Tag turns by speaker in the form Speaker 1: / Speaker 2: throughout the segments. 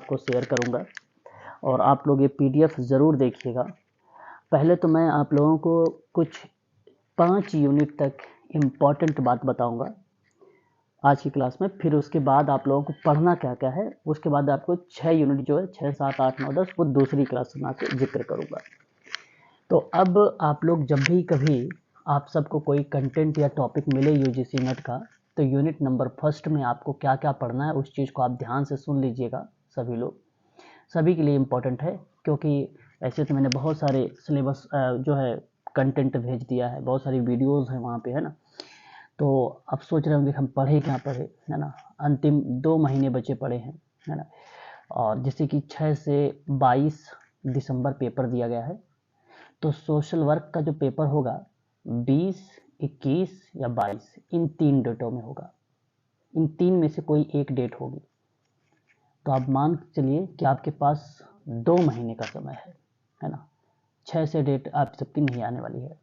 Speaker 1: आपको शेयर करूँगा और आप लोग ये PDF ज़रूर देखिएगा। पहले तो मैं आप लोगों को कुछ 5 यूनिट तक इम्पॉर्टेंट बात बताऊँगा आज की क्लास में, फिर उसके बाद आप लोगों को पढ़ना क्या क्या है, उसके बाद आपको 6 यूनिट जो है 6, 7, 8, 9, 10 वो दूसरी क्लास में आके जिक्र करूँगा। तो अब आप लोग जब भी कभी आप सबको कोई कंटेंट या टॉपिक मिले UGC नेट का, तो यूनिट नंबर 1 में आपको क्या क्या पढ़ना है उस चीज़ को आप ध्यान से सुन लीजिएगा। सभी लोग, सभी के लिए इम्पोर्टेंट है, क्योंकि ऐसे तो मैंने बहुत सारे सिलेबस जो है कंटेंट भेज दिया है, बहुत सारी वीडियोज़ हैं वहाँ पे, है ना। तो अब सोच रहे होंगे हम पढ़े क्या पढ़े, है ना। अंतिम 2 महीने बचे पड़े हैं, है ना। और जैसे कि 6 से 22 दिसंबर पेपर दिया गया है, तो सोशल वर्क का जो पेपर होगा 20, 21 या 22, इन 3 डेटों में होगा। इन 3 में से कोई एक डेट होगी। तो आप मान के चलिए कि आपके पास 2 महीने का समय है ना। 6 से डेट आप सबकी नहीं आने वाली है,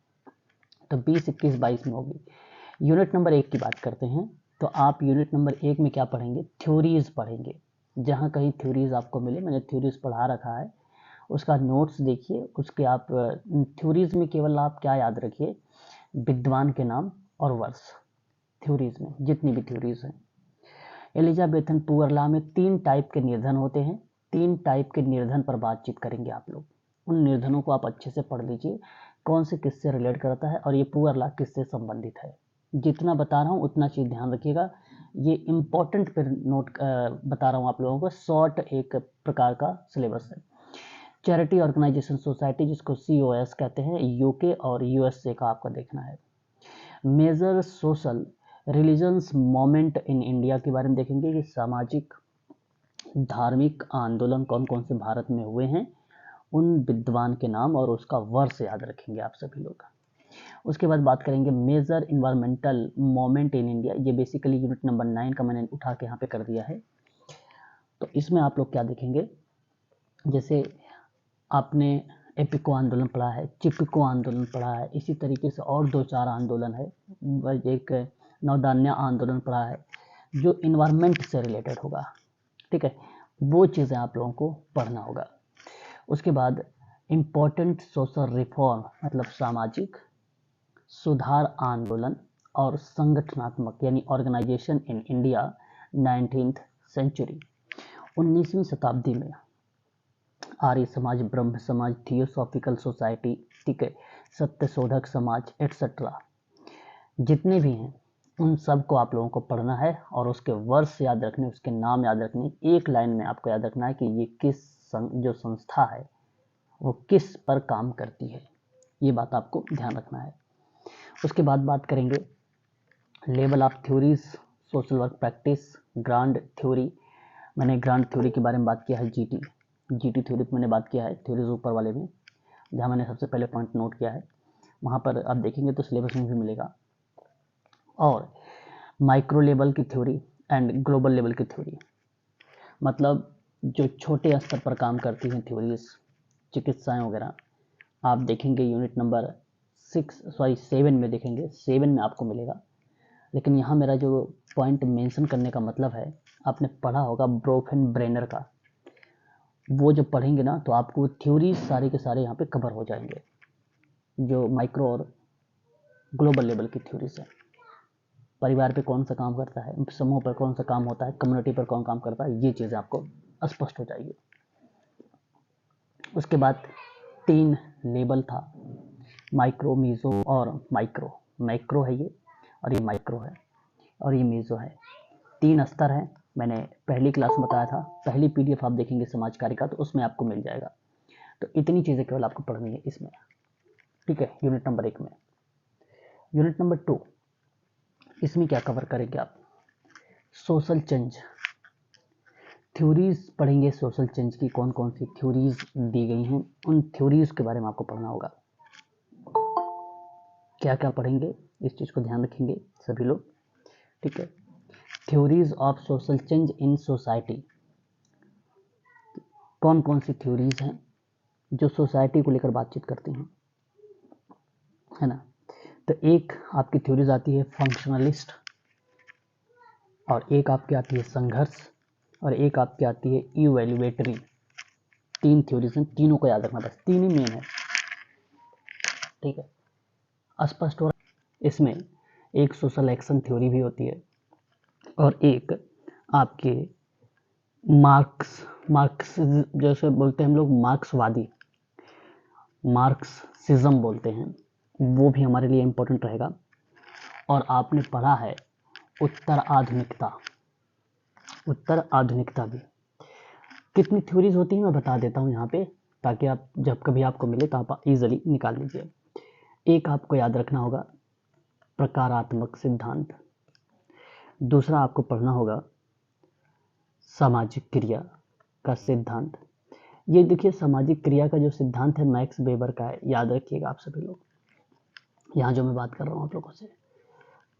Speaker 1: तो 20, 21, 22 में होगी। यूनिट नंबर 1 की बात करते हैं, तो आप यूनिट नंबर 1 में क्या पढ़ेंगे, थ्योरीज पढ़ेंगे। जहाँ कहीं थ्योरीज आपको मिले, मैंने थ्योरीज पढ़ा रखा है, उसका नोट्स देखिए। उसके आप थ्योरीज में केवल आप क्या याद रखिए, विद्वान के नाम और वर्ष। थ्योरीज में जितनी भी थ्योरीज हैं, एलिजाबेथन पुअर लॉ में 3 टाइप के निर्धन होते हैं। 3 टाइप के निर्धन पर बातचीत करेंगे आप लोग। उन निर्धनों को आप अच्छे से पढ़ लीजिए, कौन से किससे रिलेट करता है और ये पुअर लॉ किससे संबंधित है। जितना बता रहा हूँ उतना चीज़ ध्यान रखिएगा। ये इम्पोर्टेंट पर नोट बता रहा हूँ आप लोगों को, शॉर्ट एक प्रकार का सिलेबस है। चैरिटी ऑर्गेनाइजेशन सोसाइटी, जिसको COS कहते हैं, UK और USA का आपको देखना है। Major social religions moment in India के बारे में देखेंगे कि सामाजिक धार्मिक आंदोलन कौन कौन से भारत में हुए हैं, उन विद्वान के नाम और उसका वर्ष याद रखेंगे आप सभी लोग। उसके बाद बात करेंगे major environmental moment in India. ये बेसिकली यूनिट नंबर 9 का मैंने उठा के यहाँ पे कर दिया है। तो इसमें आप लोग क्या देखेंगे, जैसे आपने एपिको आंदोलन पढ़ा है, चिपको आंदोलन पढ़ा है, इसी तरीके से और 2-4 आंदोलन है। एक नवदान्य आंदोलन पढ़ा है जो इन्वायरमेंट से रिलेटेड होगा, ठीक है। वो चीज़ें आप लोगों को पढ़ना होगा। उसके बाद इम्पोर्टेंट सोशल रिफॉर्म, मतलब सामाजिक सुधार आंदोलन और संगठनात्मक यानी organisation in India 19th century. 19वीं शताब्दी में आर्य समाज, ब्रह्म समाज, थियोसॉफिकल सोसाइटी, ठीक है, सत्यशोधक समाज एट्सेट्रा, जितने भी हैं उन सब को आप लोगों को पढ़ना है और उसके वर्ष याद रखने, उसके नाम याद रखने। एक लाइन में आपको याद रखना है कि ये किस जो संस्था है वो किस पर काम करती है, ये बात आपको ध्यान रखना है। उसके बाद बात करेंगे level of theories, social work practice, grand theory. मैंने ग्रांड थ्योरी के बारे में बात किया है, जीटी थ्योरी पर मैंने बात किया है, थ्योरीज ऊपर वाले में, जहाँ मैंने सबसे पहले पॉइंट नोट किया है, वहाँ पर आप देखेंगे तो सिलेबस में भी मिलेगा। और माइक्रो लेवल की थ्योरी एंड ग्लोबल लेवल की थ्योरी, मतलब जो छोटे स्तर पर काम करती हैं थ्योरीज, चिकित्साएं वगैरह, आप देखेंगे यूनिट नंबर 7 में देखेंगे, 7 में आपको मिलेगा। लेकिन यहाँ मेरा जो पॉइंट मेंशन करने का मतलब है, आपने पढ़ा होगा ब्रोफेन ब्रेनर का, वो जब पढ़ेंगे ना तो आपको थ्योरी सारे के सारे यहाँ पे कवर हो जाएंगे, जो माइक्रो और ग्लोबल लेवल की थ्योरीज है। परिवार पे कौन सा काम करता है, समूह पर कौन सा काम होता है, कम्युनिटी पर कौन काम करता है, ये चीज़ें आपको स्पष्ट हो जाएगी। उसके बाद 3 लेवल था, माइक्रो, मीजो और माइक्रो। मैक्रो है ये, और ये माइक्रो है, और ये मीजो है। 3 स्तर हैं, मैंने पहली क्लास में बताया था। पहली PDF आप देखेंगे समाज कार्य का, तो उसमें आपको मिल जाएगा। तो इतनी चीज़ें केवल आपको पढ़नी है इसमें, ठीक है, यूनिट नंबर 1 में। यूनिट नंबर 2, इसमें क्या कवर करेंगे आप, सोशल चेंज थ्योरीज पढ़ेंगे। सोशल चेंज की कौन कौन सी थ्योरीज दी गई हैं, उन थ्योरीज के बारे में आपको पढ़ना होगा। क्या क्या पढ़ेंगे, इस चीज़ को ध्यान रखेंगे सभी लोग, ठीक है। Theories of social change in society, कौन कौन सी थ्योरीज हैं जो सोसाइटी को लेकर बातचीत करती हैं, है ना। तो एक आपकी थ्योरीज आती है फंक्शनलिस्ट, और एक आपकी आती है संघर्ष, और एक आपकी आती है इवैल्यूएटरी। 3 थ्योरीज हैं, तीनों को याद रखना, बस 3 ही मेन है, ठीक है, स्पष्ट हो रहा है। इसमें एक सोशल एक्शन थ्योरी भी होती है और एक आपके मार्क्स जैसे बोलते हैं हम लोग, मार्क्सवादी, मार्क्सिज्म बोलते हैं, वो भी हमारे लिए इम्पोर्टेंट रहेगा। और आपने पढ़ा है उत्तर आधुनिकता भी। कितनी थ्योरीज होती हैं मैं बता देता हूँ यहाँ पे, ताकि आप जब कभी आपको मिले तो आप इजीली निकाल लीजिए। एक आपको याद रखना होगा प्रकारात्मक सिद्धांत, दूसरा आपको पढ़ना होगा सामाजिक क्रिया का सिद्धांत। ये देखिए, सामाजिक क्रिया का जो सिद्धांत है मैक्स वेबर का है, याद रखिएगा आप सभी लोग, यहाँ जो मैं बात कर रहा हूँ आप लोगों से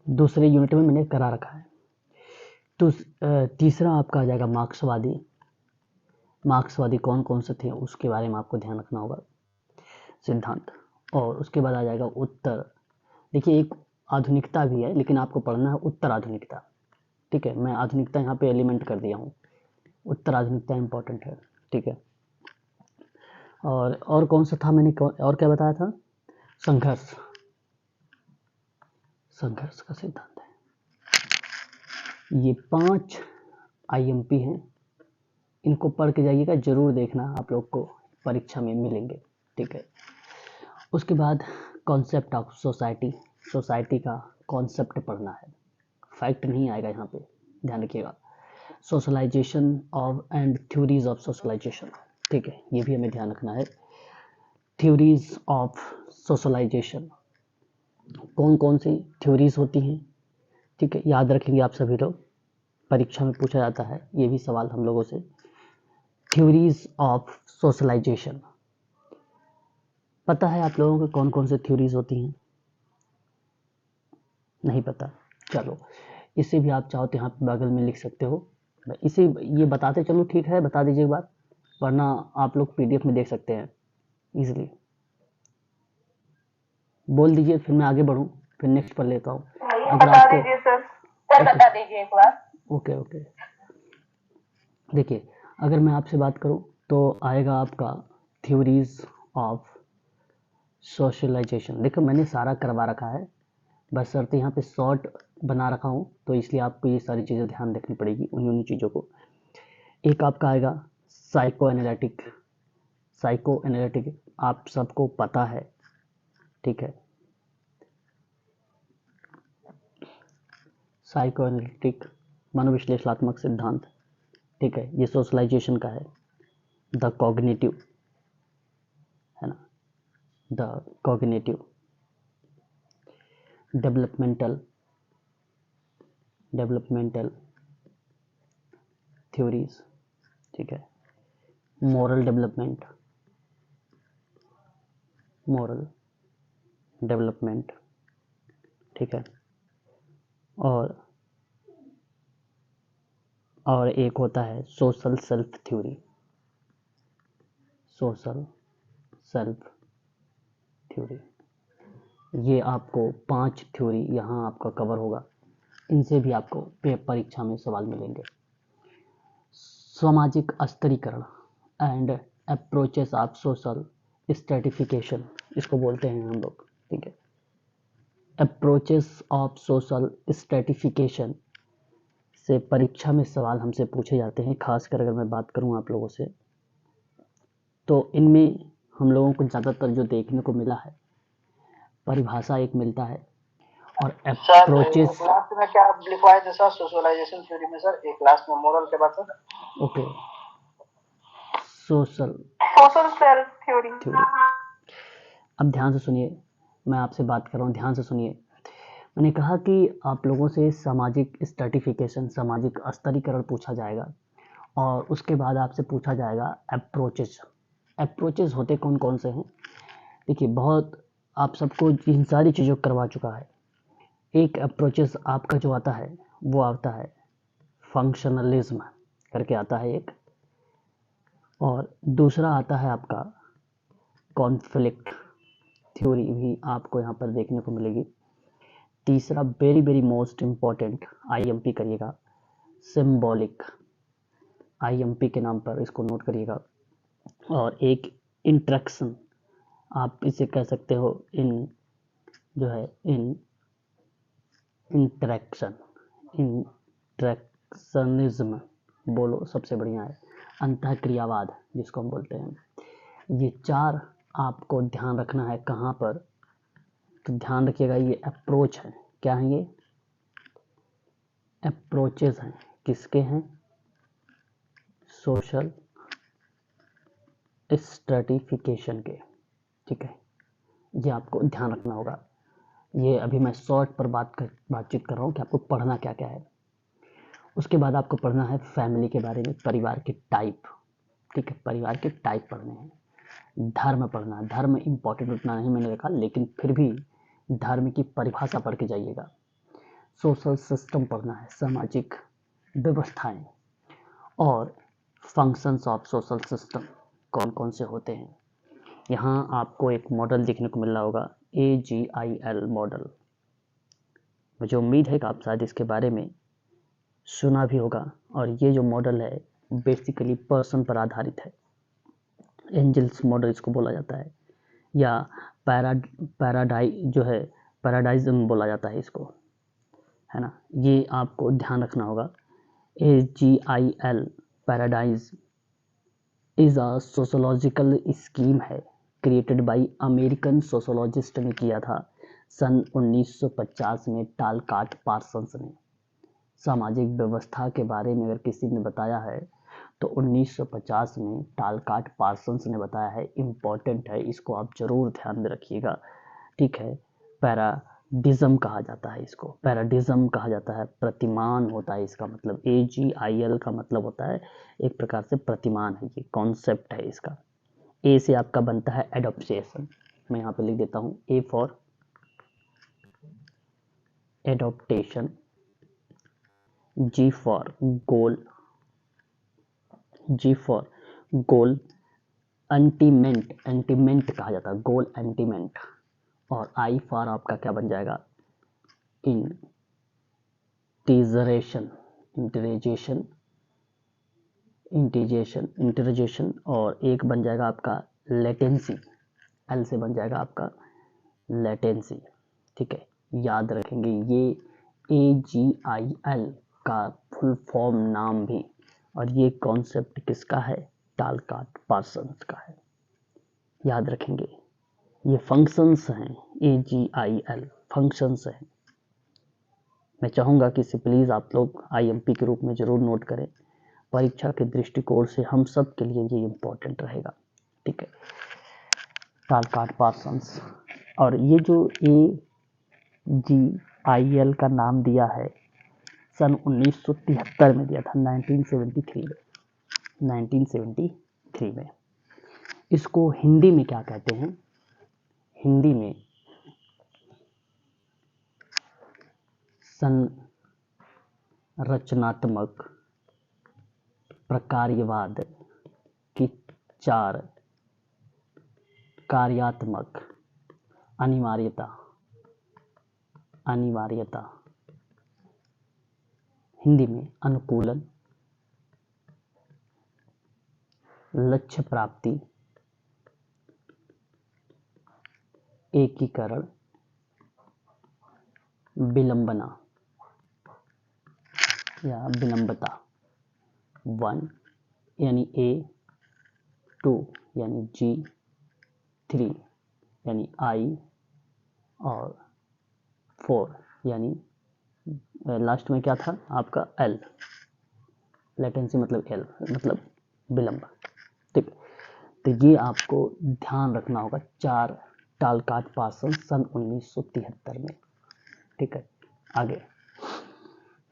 Speaker 1: दूसरे यूनिट में मैंने करा रखा है। तो तीसरा आपका आ जाएगा मार्क्सवादी कौन कौन से थे उसके बारे में आपको ध्यान रखना होगा, सिद्धांत। और उसके बाद आ जाएगा उत्तर, देखिए एक आधुनिकता भी है लेकिन आपको पढ़ना है उत्तर आधुनिकता, ठीक है, मैं आधुनिकता यहाँ पे एलिमेंट कर दिया हूँ, उत्तर आधुनिकता इंपॉर्टेंट है, ठीक है। और कौन सा था मैंने, और क्या बताया था, संघर्ष का सिद्धांत है। ये 5 आईएमपी हैं, इनको पढ़ के जाइएगा, जरूर देखना, आप लोग को परीक्षा में मिलेंगे, ठीक है। उसके बाद कॉन्सेप्ट ऑफ सोसाइटी का कॉन्सेप्ट पढ़ना है, फैक्ट नहीं आएगा यहाँ पे, ध्यान रखिएगा। Socialization of and theories of socialization, ठीक है, ये भी हमें ध्यान रखना है। थ्योरीज ऑफ सोशलाइजेशन, कौन कौन सी थ्योरीज होती हैं, ठीक है, याद रखेंगे आप सभी लोग, परीक्षा में पूछा जाता है ये भी सवाल हम लोगों से। थ्योरीज ऑफ सोशलाइजेशन, पता है आप लोगों को कौन कौन से थ्योरीज होती हैं? नहीं पता, चलो इसे भी आप चाहो तो यहाँ बगल में लिख सकते हो, इसे ये बताते चलो, ठीक है, बता दीजिए एक बार, वरना आप लोग पीडीएफ में देख सकते हैं इजीली। बोल दीजिए, फिर मैं आगे बढ़ूँ, फिर नेक्स्ट पर लेता हूँ। अगर आपको बता दीजिए एक बार। ओके, देखिए अगर मैं आपसे बात करूँ तो आएगा आपका थ्योरीज ऑफ सोशलाइजेशन। देखो मैंने सारा करवा रखा है, बस शर्त यहाँ पे शॉर्ट बना रखा हूँ, तो इसलिए आपको ये सारी चीज़ें ध्यान रखनी पड़ेगी, उन्हीं चीज़ों को। एक आपका आएगा साइको एनालिटिक, आप सबको पता है, ठीक है, साइको एनालिटिक मनोविश्लेषणात्मक सिद्धांत, ठीक है, ये सोशलाइजेशन का है। द कॉग्निटिव, है ना, द कॉग्निटिव डेवलपमेंटल थ्योरीज, ठीक है, मोरल डेवलपमेंट, ठीक है, और एक होता है सोशल सेल्फ थ्योरी, ये आपको 5 थ्योरी यहाँ आपका कवर होगा, इनसे भी आपको परीक्षा में सवाल मिलेंगे। सामाजिक स्तरीकरण and approaches of social stratification, इसको बोलते हैं हम लोग, ठीक है, अप्रोचेस ऑफ सोशल स्ट्रेटिफिकेशन से परीक्षा में सवाल हमसे पूछे जाते हैं। खासकर अगर मैं बात करूं आप लोगों से, तो इनमें हम लोगों को ज़्यादातर जो देखने को मिला है, परिभाषा एक मिलता है और अप्रोचेस। क्लास में क्या लिखवाए थे सर सोशलाइजेशन थ्योरी में? सर एक क्लास में मोरल के बाद sir, okay, social self theory. अब ध्यान से सुनिए, मैं आपसे बात कर रहा हूँ, ध्यान से सुनिए। मैंने कहा कि आप लोगों से सामाजिक स्ट्रेटिफिकेशन, सामाजिक स्तरीकरण पूछा जाएगा, और उसके बाद आपसे पूछा जाएगा अप्रोचेस होते कौन कौन से हैं। देखिए बहुत आप सबको इन सारी चीज़ों करवा चुका है। एक अप्रोचेस आपका जो आता है वो आता है फंक्शनलिज्म करके आता है एक, और दूसरा आता है आपका कॉन्फ्लिक्ट थ्योरी भी आपको यहाँ पर देखने को मिलेगी। तीसरा वेरी मोस्ट इम्पॉर्टेंट, आईएमपी करिएगा, सिंबॉलिक IMP के नाम पर इसको नोट करिएगा। और एक इंट्रैक्शन, आप इसे कह सकते हो इंट्रैक्शनिज्म बोलो, सबसे बढ़िया है। अंतःक्रियावाद जिसको हम बोलते हैं। ये 4 आपको ध्यान रखना है। कहाँ पर? तो ध्यान रखिएगा, ये अप्रोच है। क्या है ये? अप्रोचेस हैं। किसके हैं? सोशल स्ट्रेटिफिकेशन के। ठीक है, ये आपको ध्यान रखना होगा। ये अभी मैं शॉर्ट पर बातचीत कर रहा हूँ कि आपको पढ़ना क्या क्या है। उसके बाद आपको पढ़ना है फैमिली के बारे में, परिवार के टाइप। ठीक है, परिवार के टाइप पढ़ने हैं। धर्म पढ़ना है। धर्म इम्पोर्टेंट उतना नहीं मैंने देखा, लेकिन फिर भी धर्म की परिभाषा पढ़ के जाइएगा। सोशल सिस्टम पढ़ना है, सामाजिक व्यवस्थाएं, और फंक्शंस ऑफ सोशल सिस्टम कौन कौन से होते हैं। यहाँ आपको एक मॉडल देखने को मिल रहा होगा, AGIL मॉडल। मुझे उम्मीद है कि आप शायद इसके बारे में सुना भी होगा। और ये जो मॉडल है बेसिकली पर्सन पर आधारित है। एंजल्स मॉडल इसको बोला जाता है, या पैराडाइज्म बोला जाता है इसको, है ना। ये आपको ध्यान रखना होगा। AGIL paradise is a sociological scheme है, क्रिएटेड बाय अमेरिकन सोशोलॉजिस्ट ने किया था सन 1950 में, टालकाट पार्सन्स ने। सामाजिक व्यवस्था के बारे में अगर किसी ने बताया है तो 1950 में टालकाट पार्सन्स ने बताया है। इम्पॉर्टेंट है, इसको आप जरूर ध्यान में रखिएगा। ठीक है, पैराडिज्म कहा जाता है इसको। पैराडिज्म कहा जाता है, प्रतिमान होता है इसका मतलब। AGIL का मतलब होता है एक प्रकार से प्रतिमान है, ये कॉन्सेप्ट है इसका। ए से आपका बनता है एडॉप्टेशन। मैं यहाँ पे लिख देता हूँ, A for adaptation, G for goal, attainment कहा जाता है, गोल एंटीमेंट। और I फॉर आपका क्या बन जाएगा? इंटीग्रेशन। और एक बन जाएगा आपका लेटेंसी, L से बन जाएगा आपका लेटेंसी। ठीक है, याद रखेंगे ये AGIL का फुल फॉर्म नाम भी। और ये कॉन्सेप्ट किसका है? टालकाट पार्सन्स का है, याद रखेंगे। ये फंक्शंस हैं, AGIL फंक्शंस हैं। मैं चाहूँगा कि इसे प्लीज़ आप लोग IMP के रूप में ज़रूर नोट करें। परीक्षा के दृष्टिकोण से हम सब के लिए ये इम्पोर्टेंट रहेगा। ठीक है, टालकाट पार्सन्स। और ये जो AGIL का नाम दिया है सन 1973 में दिया था, 1973 में। इसको हिंदी में क्या कहते हैं? हिंदी में संरचनात्मक प्रकार्यवाद की 4 कार्यात्मक अनिवार्यता, हिंदी में अनुकूलन, लक्ष्य प्राप्ति, एकीकरण, विलंबना या विलंबता। 1 यानी A, 2 यानी G, 3 यानी I, और 4 यानी लास्ट में क्या था आपका L। लेटेंसी मतलब L मतलब विलंब। ठीक, तो ये आपको ध्यान रखना होगा। 4 टालकाट पार्सन्स सन 1973 में। ठीक है, आगे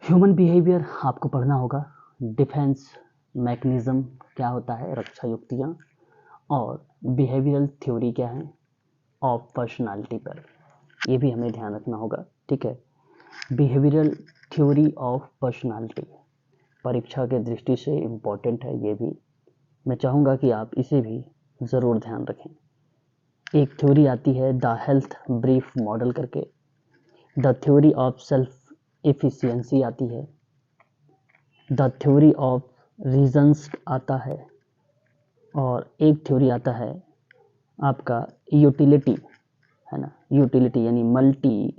Speaker 1: ह्यूमन बिहेवियर आपको पढ़ना होगा। डिफेंस मैकेनिज्म क्या होता है? रक्षा युक्तियाँ। और बिहेवियरल थ्योरी क्या है? ऑफ पर्सनालिटी पर, ये भी हमें ध्यान रखना होगा। ठीक है, बिहेवियरल थ्योरी ऑफ पर्सनालिटी परीक्षा के दृष्टि से इम्पोर्टेंट है। ये भी मैं चाहूँगा कि आप इसे भी ज़रूर ध्यान रखें। एक थ्योरी आती है द हेल्थ ब्रीफ मॉडल करके, the theory of self efficiency आती है, द थ्योरी ऑफ रीजंस आता है, और एक थ्योरी आता है आपका यूटिलिटी, है ना। यूटिलिटी यानी मल्टी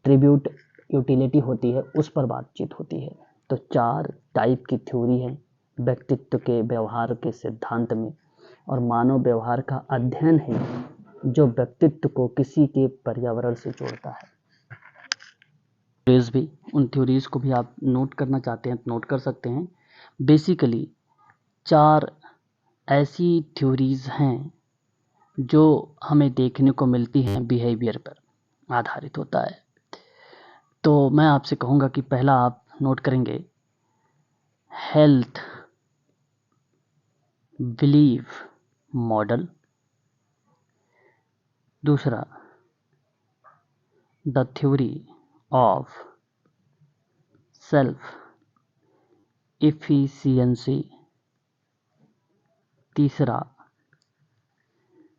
Speaker 1: ट्रिब्यूट यूटिलिटी होती है, उस पर बातचीत होती है। तो 4 टाइप की थ्योरी है व्यक्तित्व के व्यवहार के सिद्धांत में, और मानव व्यवहार का अध्ययन है जो व्यक्तित्व को किसी के पर्यावरण से जोड़ता है। भी उन थ्योरीज को भी आप नोट करना चाहते हैं तो नोट कर सकते हैं। बेसिकली 4 ऐसी थ्योरीज हैं जो हमें देखने को मिलती हैं, बिहेवियर पर आधारित होता है। तो मैं आपसे कहूँगा कि पहला आप नोट करेंगे हेल्थ बिलीव मॉडल, दूसरा the theory of self efficiency, तीसरा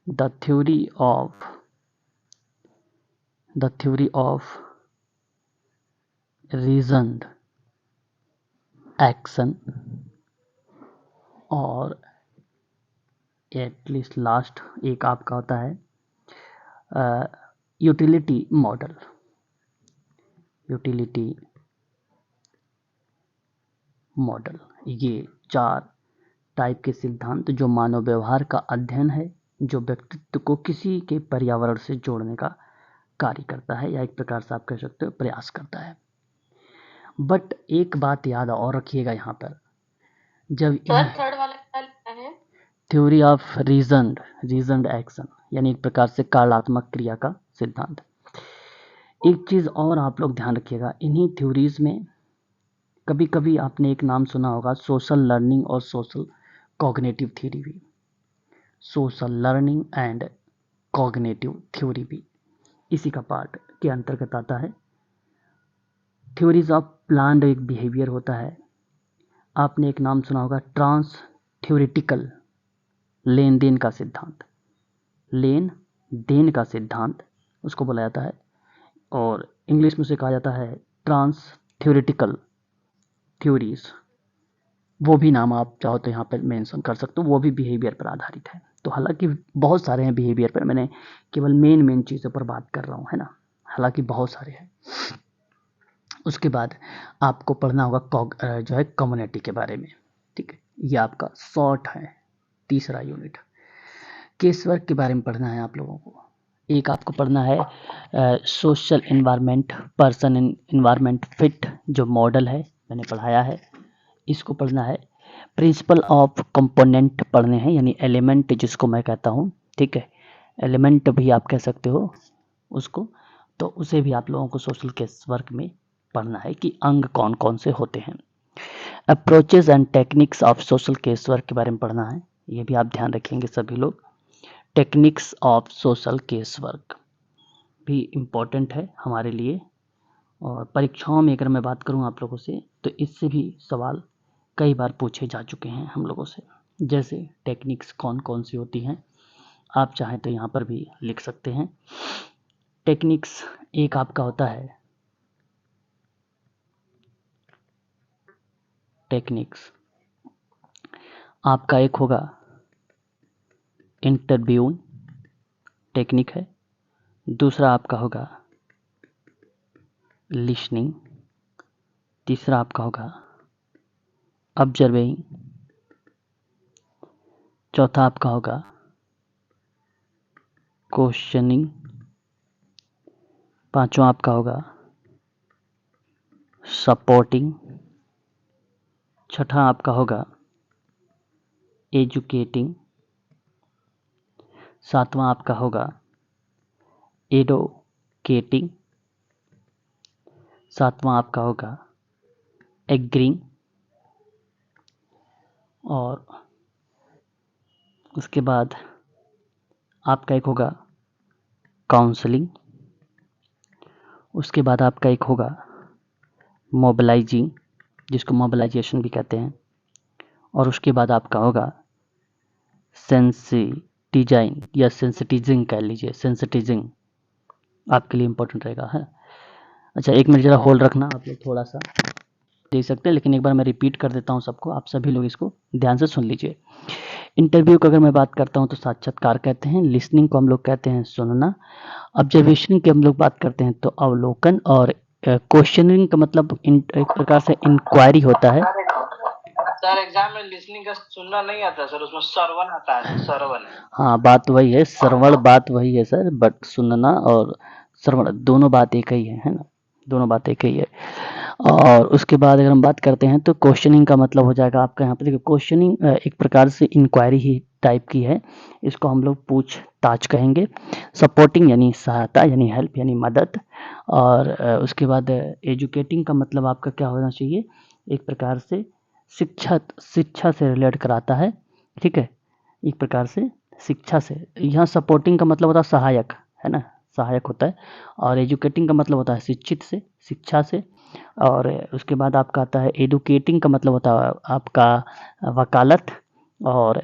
Speaker 1: द थ्योरी ऑफ रीजन्ड एक्शन, और एटलीस्ट लास्ट एक आपका होता है यूटिलिटी मॉडल। ये 4 टाइप के सिद्धांत जो मानव व्यवहार का अध्ययन है, जो व्यक्तित्व को किसी के पर्यावरण से जोड़ने का कार्य करता है, या एक प्रकार से आप कह सकते हो प्रयास करता है। बट एक बात याद और रखिएगा यहाँ पर, जब
Speaker 2: थर्ड वाला क्या है?
Speaker 1: थ्योरी ऑफ रीजन्ड एक्शन, यानी एक प्रकार से कार्यात्मक क्रिया का सिद्धांत। एक चीज़ और आप लोग ध्यान रखिएगा, इन्हीं थ्योरीज में कभी कभी आपने एक नाम सुना होगा सोशल लर्निंग और सोशल कॉग्निटिव थ्योरी भी, social learning and cognitive theory भी इसी का पार्ट के अंतर्गत आता है। थ्योरीज ऑफ प्लान्ड एक बिहेवियर होता है। आपने एक नाम सुना होगा ट्रांस थ्योरेटिकल लेन देन का सिद्धांत, उसको बोला जाता है, और इंग्लिश में उसे कहा जाता है ट्रांस थ्योरेटिकल थ्योरीज। वो भी नाम आप चाहो तो यहाँ पर मेंशन कर सकते हो, वो भी बिहेवियर पर आधारित है। तो हालांकि बहुत सारे हैं बिहेवियर पर, मैंने केवल मेन चीज़ों पर बात कर रहा हूँ, है ना, हालांकि बहुत सारे हैं। उसके बाद आपको पढ़ना होगा जो है कम्युनिटी के बारे में, ठीक है, ये आपका शॉर्ट है तीसरा यूनिट। केस वर्क के बारे में पढ़ना है आप लोगों को। एक आपको पढ़ना है social environment person environment fit, जो मॉडल है मैंने पढ़ाया है, इसको पढ़ना है। प्रिंसिपल ऑफ कंपोनेंट पढ़ने हैं, यानी एलिमेंट जिसको मैं कहता हूँ, ठीक है, एलिमेंट भी आप कह सकते हो उसको, तो उसे भी आप लोगों को सोशल केस वर्क में पढ़ना है कि अंग कौन कौन से होते हैं। Approaches and techniques of social case work के बारे में पढ़ना है, ये भी आप ध्यान रखेंगे सभी लोग। Techniques of social case work भी इम्पोर्टेंट है हमारे लिए, और परीक्षाओं में अगर मैं बात करूं आप लोगों से तो इससे भी सवाल कई बार पूछे जा चुके हैं हम लोगों से। जैसे टेक्निक्स कौन कौन सी होती हैं, आप चाहें तो यहाँ पर भी लिख सकते हैं। टेक्निक्स एक आपका होता है टेक्निक्स आपका एक होगा इंटरव्यू टेक्निक है, दूसरा आपका होगा लिसनिंग, तीसरा आपका होगा ऑब्जर्विंग, चौथा आपका होगा क्वेश्चनिंग, पांचवा आपका होगा सपोर्टिंग, छठा आपका होगा एजुकेटिंग, सातवां आपका होगा एडोकेटिंग, सातवां आपका होगा एग्रीइंग, और उसके बाद आपका एक होगा काउंसलिंग, उसके बाद आपका एक होगा मोबिलाइजिंग, जिसको मोबिलाइजेशन भी कहते हैं, और उसके बाद आपका होगा सेंसिटिजाइंग या सेंसिटिजिंग कह लीजिए, सेंसिटिजिंग आपके लिए इम्पोर्टेंट रहेगा है। अच्छा, एक मिनट जरा होल्ड रखना आप लोग थोड़ा सा। देख सकते हैं, लेकिन एक बार मैं रिपीट कर देता हूँ सबको, आप सभी लोग इसको ध्यान से सुन लीजिए। इंटरव्यू को अगर मैं बात करता हूँ तो साक्षात्कार कहते हैं, लिसनिंग को हम लोग कहते हैं सुनना, ऑब्जर्वेशन की हम लोग बात करते हैं तो अवलोकन, और क्वेश्चनिंग का मतलब एक प्रकार से इंक्वायरी होता है।
Speaker 3: सर एग्जाम में लिसनिंग का सुनना नहीं आता सर, उसमें श्रवण आता है, श्रवण।
Speaker 1: हाँ, बात वही है, श्रवण बात वही है सर, बट सुनना और श्रवण दोनों बात एक ही है ना, दोनों बात एक ही है। और उसके बाद अगर हम बात करते हैं तो क्वेश्चनिंग का मतलब हो जाएगा आपका, यहाँ पे देखिए क्वेश्चनिंग एक प्रकार से इंक्वायरी ही टाइप की है, इसको हम लोग पूछताछ कहेंगे। सपोर्टिंग यानी सहायता, यानी हेल्प, यानी मदद। और उसके बाद एजुकेटिंग का मतलब आपका क्या होना चाहिए, एक प्रकार से शिक्षा से रिलेट कराता है, ठीक है, एक प्रकार से शिक्षा से। यहाँ सपोर्टिंग का मतलब होता है सहायक, है ना, सहायक होता है। और एजुकेटिंग का मतलब होता है शिक्षित से, शिक्षा से। और उसके बाद आपका आता है एडुकेटिंग का मतलब होता है आपका वकालत। और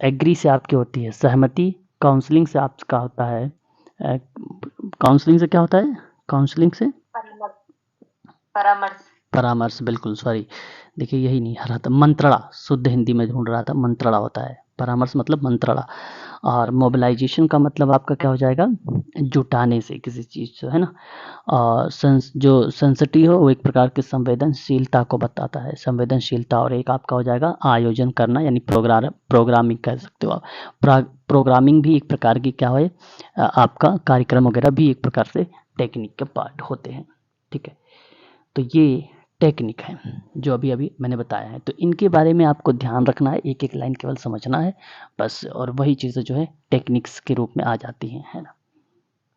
Speaker 1: एग्री से आपकी होती है सहमति। काउंसलिंग से आपका होता है काउंसलिंग से क्या होता है, काउंसलिंग से
Speaker 2: परामर्श।
Speaker 1: परामर्श, बिल्कुल, सॉरी, देखिए यही नहीं आ रहा था, मंत्रणा, शुद्ध हिंदी में ढूंढ रहा था, मंत्रणा होता है, परामर्श मतलब मंत्रणा। और मोबिलाइजेशन का मतलब आपका क्या हो जाएगा, जुटाने से किसी चीज़ से, है ना। और जो सेंसिटिव हो वो एक प्रकार की संवेदनशीलता को बताता है, संवेदनशीलता। और एक आपका हो जाएगा आयोजन करना, यानी प्रोग्रामिंग कह सकते हो आप। प्रोग्रामिंग भी एक प्रकार की क्या है, आपका कार्यक्रम वगैरह भी एक प्रकार से टेक्निक के पार्ट होते हैं, ठीक है। तो ये टेक्निक है जो अभी अभी मैंने बताया है, तो इनके बारे में आपको ध्यान रखना है, एक एक लाइन केवल समझना है बस, और वही चीज़ें जो है टेक्निक्स के रूप में आ जाती हैं, है ना,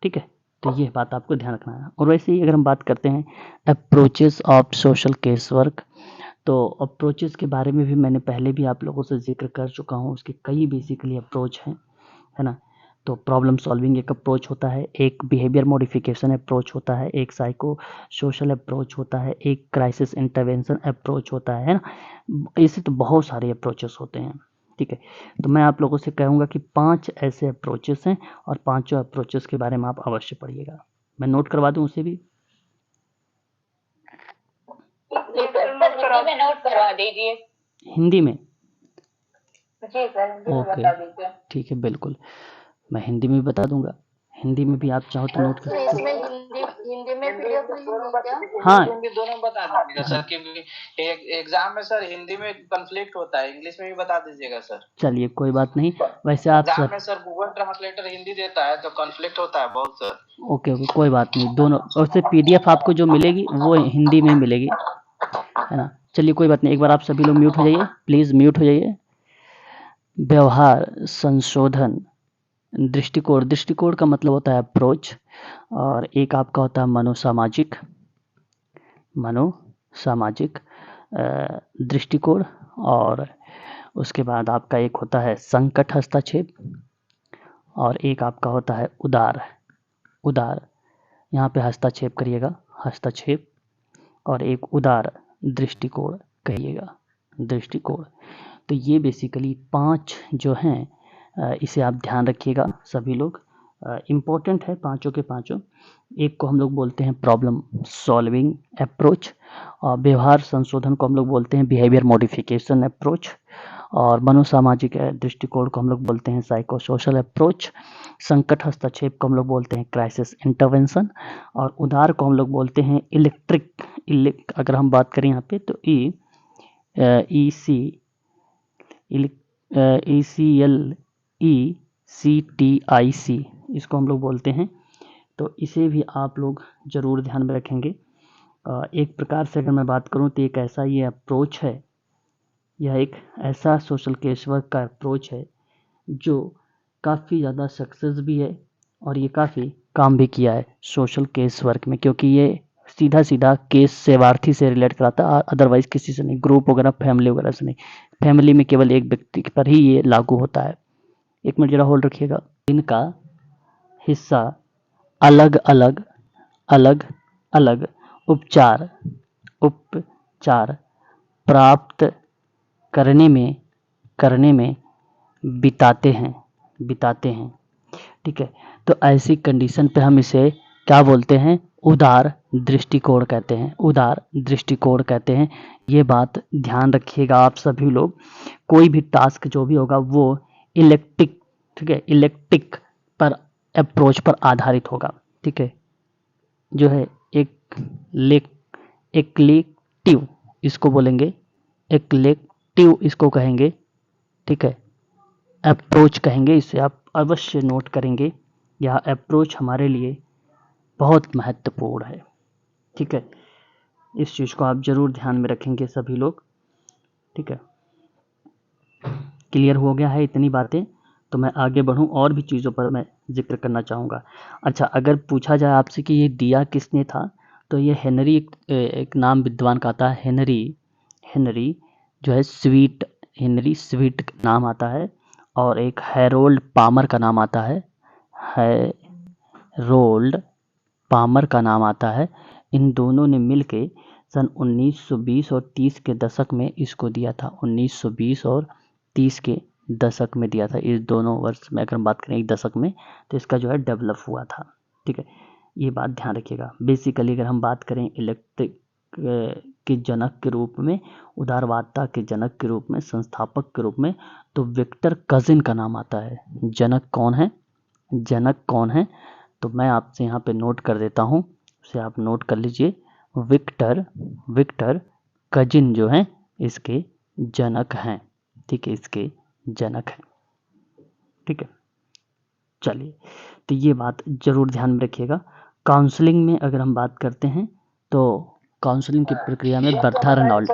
Speaker 1: ठीक है। तो ये बात आपको ध्यान रखना है। और वैसे ही अगर हम बात करते हैं approaches of social case work, तो अप्रोचेस के बारे में भी मैंने पहले भी आप लोगों से जिक्र कर चुका हूँ, उसके कई बेसिकली अप्रोच हैं, है ना। तो प्रॉब्लम सॉल्विंग एक अप्रोच होता है, एक बिहेवियर मॉडिफिकेशन अप्रोच होता है, एक साइको सोशल अप्रोच होता है, एक क्राइसिस इंटरवेंशन अप्रोच होता है ना। ऐसे तो बहुत सारे अप्रोचेस होते हैं, ठीक है। तो मैं आप लोगों से कहूँगा कि 5 ऐसे अप्रोचेस हैं, और पाँचों अप्रोचेस के बारे में आप अवश्य पढ़िएगा। मैं नोट करवा दूँ उसे भी,
Speaker 2: हिंदी में नोट करवा दीजिए।
Speaker 1: हिंदी में?
Speaker 2: जी सर, हिंदी में बता दीजिए।
Speaker 1: ठीक है, बिल्कुल, मैं हिंदी में भी बता दूंगा, हिंदी में भी आप चाहो तो नोट कर।
Speaker 2: इसमें हिंदी में पीडीएफ नहीं क्या?
Speaker 1: हाँ,
Speaker 3: दोनों बता दीजिएगा सर, क्योंकि एग्जाम में सर हिंदी में कॉन्फ्लिक्ट होता है, इंग्लिश में भी बता दीजिएगा सर।
Speaker 1: चलिए कोई बात नहीं, वैसे आप
Speaker 3: एग्जाम में सर गूगल ट्रांसलेटर हिंदी देता है तो कॉन्फ्लिक्ट होता है बहुत सर।
Speaker 1: ओके, कोई बात नहीं, दोनों, और से पीडीएफ आपको जो मिलेगी वो हिंदी में मिलेगी, है ना। चलिए कोई बात नहीं, एक बार आप सभी लोग म्यूट हो जाइए, प्लीज़ म्यूट हो जाइए। व्यवहार संशोधन दृष्टिकोण, दृष्टिकोण का मतलब होता है अप्रोच। और एक आपका होता है मनोसामाजिक दृष्टिकोण। और उसके बाद आपका एक होता है संकट हस्तक्षेप, और एक आपका होता है उदार, यहाँ पे हस्तक्षेप करिएगा, हस्तक्षेप। और एक उदार दृष्टिकोण कहिएगा, दृष्टिकोण। तो ये बेसिकली 5 जो हैं, इसे आप ध्यान रखिएगा सभी लोग, इम्पोर्टेंट है पांचों के पांचों। एक को हम लोग बोलते हैं प्रॉब्लम सॉल्विंग अप्रोच, और व्यवहार संशोधन को हम लोग बोलते हैं बिहेवियर मॉडिफिकेशन अप्रोच, और मनोसामाजिक दृष्टिकोण को हम लोग बोलते हैं साइको सोशल अप्रोच, संकट हस्तक्षेप को हम लोग बोलते हैं क्राइसिस इंटरवेंशन, और उदार को हम लोग बोलते हैं अगर हम बात करें यहाँ पे तो ECLECTIC इसको हम लोग बोलते हैं। तो इसे भी आप लोग ज़रूर ध्यान में रखेंगे। एक प्रकार से अगर मैं बात करूँ तो एक ऐसा ये अप्रोच है, यह एक ऐसा सोशल केस वर्क का अप्रोच है जो काफ़ी ज़्यादा सक्सेस भी है, और ये काफ़ी काम भी किया है सोशल केस वर्क में, क्योंकि ये सीधा सीधा केस सेवार्थी से रिलेट कराता है, अदरवाइज किसी से नहीं, ग्रुप वगैरह फैमिली वगैरह से नहीं। फैमिली में केवल एक व्यक्ति पर ही ये लागू होता है। एक मिनट जरा होल्ड रखिएगा। इनका हिस्सा अलग अलग उपचार प्राप्त करने में बिताते हैं, ठीक है। तो ऐसी कंडीशन पे हम इसे क्या बोलते हैं, उदार दृष्टिकोण कहते हैं, उदार दृष्टिकोण कहते हैं। ये बात ध्यान रखिएगा आप सभी लोग। कोई भी टास्क जो भी होगा वो इलेक्ट्रिक, ठीक है, इलेक्ट्रिक पर अप्रोच पर आधारित होगा, ठीक है। जो है एक्लेक्टिव इसको बोलेंगे, एक्लेक्टिव इसको कहेंगे, ठीक है। अप्रोच कहेंगे, इसे आप अवश्य नोट करेंगे। यह अप्रोच हमारे लिए बहुत महत्वपूर्ण है, ठीक है। इस चीज़ को आप जरूर ध्यान में रखेंगे सभी लोग, ठीक है। क्लियर हो गया है इतनी बातें, तो मैं आगे बढ़ूं और भी चीज़ों पर मैं जिक्र करना चाहूँगा। अच्छा, अगर पूछा जाए आपसे कि ये दिया किसने था, तो ये हेनरी, एक नाम विद्वान का आता है, हेनरी जो है स्वीट, हेनरी स्वीट नाम आता है, और एक हैरोल्ड पामर का नाम आता है, हैरोल्ड पामर का नाम आता है। इन दोनों ने मिलके सन 1920 और 30 के दशक में इसको दिया था। 1920 और 30 के दशक में दिया था। इस दोनों वर्ष में अगर हम बात करें एक दशक में, तो इसका जो है डेवलप हुआ था, ठीक है। ये बात ध्यान रखिएगा। बेसिकली अगर हम बात करें इलेक्ट्रिक के जनक के रूप में, उदारवादता के जनक के रूप में, संस्थापक के रूप में, तो विक्टर कजिन का नाम आता है। जनक कौन है, जनक कौन है, तो मैं आपसे यहाँ पे नोट कर देता हूँ, उसे आप नोट कर लीजिए। विक्टर कजिन जो हैं इसके जनक हैं, ठीक है, इसके जनक हैं, ठीक है। चलिए, तो ये बात जरूर ध्यान में रखिएगा। काउंसलिंग में अगर हम बात करते हैं, तो काउंसलिंग की प्रक्रिया में बर्था रेनॉल्ड,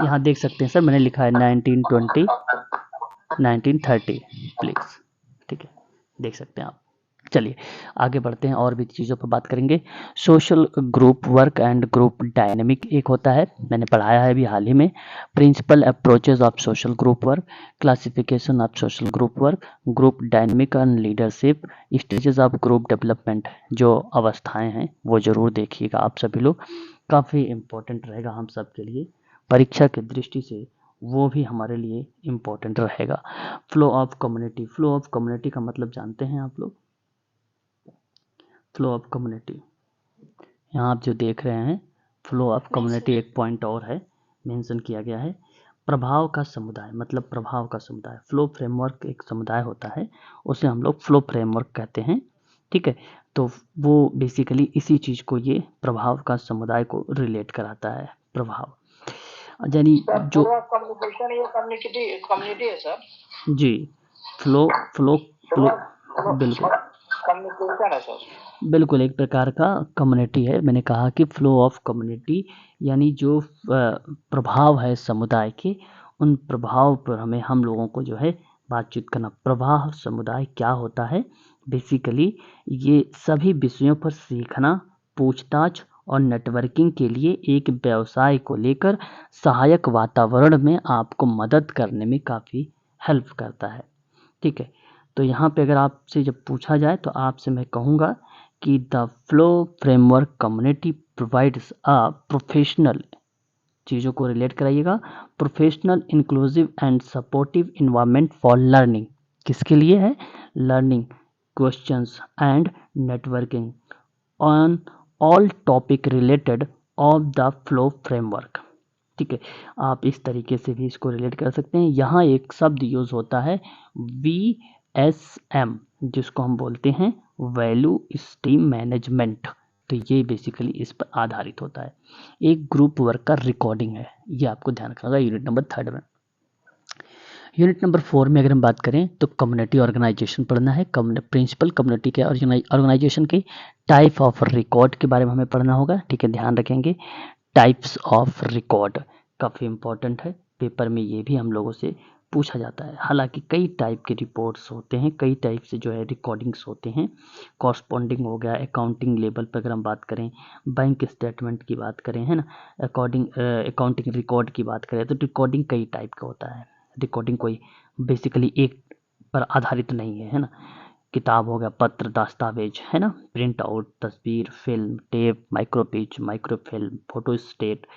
Speaker 1: यहाँ देख सकते हैं सर, मैंने लिखा है 1920 1930 प्लीज, ठीक है, देख सकते हैं आप। चलिए आगे बढ़ते हैं और भी चीज़ों पर बात करेंगे। Social group work and group dynamic एक होता है, मैंने पढ़ाया है अभी हाल ही में। Principal approaches of social group work, classification of social group work, group dynamic and leadership, stages of group development, जो अवस्थाएं हैं वो जरूर देखिएगा आप सभी लोग, काफ़ी इम्पोर्टेंट रहेगा हम सब के लिए, परीक्षा की दृष्टि से वो भी हमारे लिए इम्पोर्टेंट रहेगा। Flow of community, flow of community का मतलब जानते हैं आप लोग? फ्लो ऑफ कम्युनिटी, यहाँ आप जो देख रहे हैं फ्लो ऑफ कम्युनिटी, एक पॉइंट और है मेंशन किया गया है। प्रभाव का समुदाय, मतलब प्रभाव का समुदाय, फ्लो फ्रेमवर्क एक समुदाय होता है, उसे हम लोग फ्लो फ्रेमवर्क कहते हैं, ठीक है। तो वो बेसिकली इसी चीज़ को, ये प्रभाव का समुदाय को रिलेट कराता है, प्रभाव यानी जो
Speaker 3: कम्युनिटी है सर
Speaker 1: जी, फ्लो फ्लो फ्लो बिल्कुल
Speaker 3: कम्युनिकेशन है सर,
Speaker 1: बिल्कुल एक प्रकार का कम्युनिटी है। मैंने कहा कि फ्लो ऑफ कम्युनिटी यानी जो प्रभाव है समुदाय के, उन प्रभाव पर हमें, हम लोगों को जो है बातचीत करना। प्रभाव समुदाय क्या होता है, बेसिकली ये सभी विषयों पर सीखना, पूछताछ और नेटवर्किंग के लिए एक व्यवसाय को लेकर सहायक वातावरण में आपको मदद करने में काफ़ी हेल्प करता है, ठीक है। तो यहाँ पे अगर आपसे जब पूछा जाए, तो आपसे मैं कहूँगा कि the flow framework community provides a professional, चीज़ों को रिलेट कराइएगा, professional inclusive and supportive environment for learning, किसके लिए है, learning, questions and networking on all topic related of the flow framework, ठीक है। आप इस तरीके से भी इसको रिलेट कर सकते हैं। यहाँ एक शब्द यूज होता है VSM, जिसको हम बोलते हैं वैल्यू स्टीम मैनेजमेंट, तो ये बेसिकली इस पर आधारित होता है। एक ग्रुप वर्क का रिकॉर्डिंग है, ये आपको ध्यान रखना होगा यूनिट नंबर 3 में। यूनिट नंबर 4 में अगर हम बात करें, तो कम्युनिटी ऑर्गेनाइजेशन पढ़ना है। प्रिंसिपल कम्युनिटी के ऑर्गेनाइजेशन के टाइप ऑफ रिकॉर्ड के बारे में हमें पढ़ना होगा, ठीक है, ध्यान रखेंगे। टाइप्स ऑफ रिकॉर्ड काफ़ी इंपॉर्टेंट है, पेपर में ये भी हम लोगों से पूछा जाता है। हालांकि कई टाइप के रिपोर्ट्स होते हैं, कई टाइप से जो है रिकॉर्डिंग्स होते हैं। कॉरस्पॉन्डिंग हो गया, अकाउंटिंग लेवल पर अगर हम बात करें, बैंक स्टेटमेंट की बात करें, है ना, अकाउंटिंग रिकॉर्ड की बात करें, तो रिकॉर्डिंग कई टाइप का होता है। रिकॉर्डिंग कोई बेसिकली एक पर आधारित नहीं है, है ना। किताब हो गया, पत्र, दस्तावेज, है ना, प्रिंट आउट, तस्वीर, फिल्म, टेप, माइक्रोपिच, माइक्रोफिल्म, फोटोस्टेट,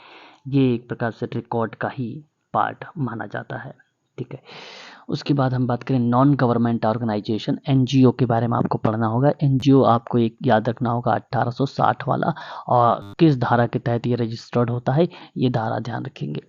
Speaker 1: ये एक प्रकार से रिकॉर्ड का ही पार्ट माना जाता है, ठीक है। उसके बाद हम बात करें नॉन गवर्नमेंट ऑर्गेनाइजेशन, एनजीओ के बारे में आपको पढ़ना होगा। एनजीओ आपको एक याद रखना होगा 1860 वाला, और किस धारा के तहत ये रजिस्टर्ड होता है ये धारा ध्यान रखेंगे।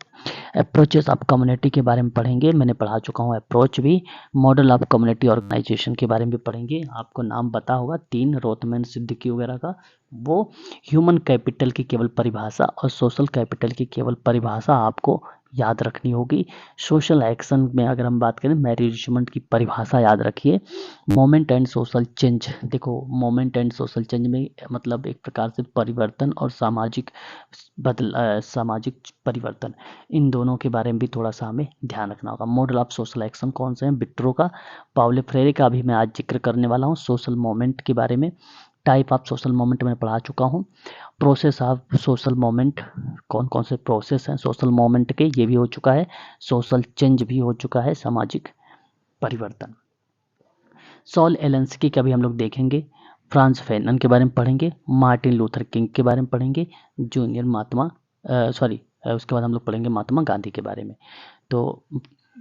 Speaker 1: अप्रोचेस ऑफ कम्युनिटी के बारे में पढ़ेंगे, मैंने पढ़ा चुका हूँ अप्रोच भी। मॉडल ऑफ कम्युनिटी ऑर्गेनाइजेशन के बारे में भी पढ़ेंगे, आपको नाम पता होगा 3 रोथमैन सिद्दीकी वगैरह का। वो ह्यूमन कैपिटल की केवल परिभाषा और सोशल कैपिटल की केवल परिभाषा आपको याद रखनी होगी। सोशल एक्शन में अगर हम बात करें, मैनेजमेंट की परिभाषा याद रखिए। मोमेंट एंड सोशल चेंज, देखो मोमेंट एंड सोशल चेंज में मतलब एक प्रकार से परिवर्तन और सामाजिक सामाजिक परिवर्तन, इन दोनों के बारे में भी थोड़ा सा हमें ध्यान रखना होगा। मॉडल ऑफ सोशल एक्शन कौन से हैं? बिट्रो का, पाउलो फ्रेरे का भी मैं आज जिक्र करने वाला हूँ। सोशल मोमेंट के बारे में, टाइप ऑफ सोशल मोमेंट में पढ़ा चुका हूँ। प्रोसेस ऑफ सोशल मोमेंट, कौन कौन से प्रोसेस हैं सोशल मोमेंट के, ये भी हो चुका है। सोशल चेंज भी हो चुका है, सामाजिक परिवर्तन। सॉल एलेंस्की का भी हम लोग देखेंगे। फ्रांस फैनन के बारे में पढ़ेंगे। मार्टिन लूथर किंग के बारे में पढ़ेंगे। जूनियर महात्मा उसके बाद हम लोग पढ़ेंगे महात्मा गांधी के बारे में। तो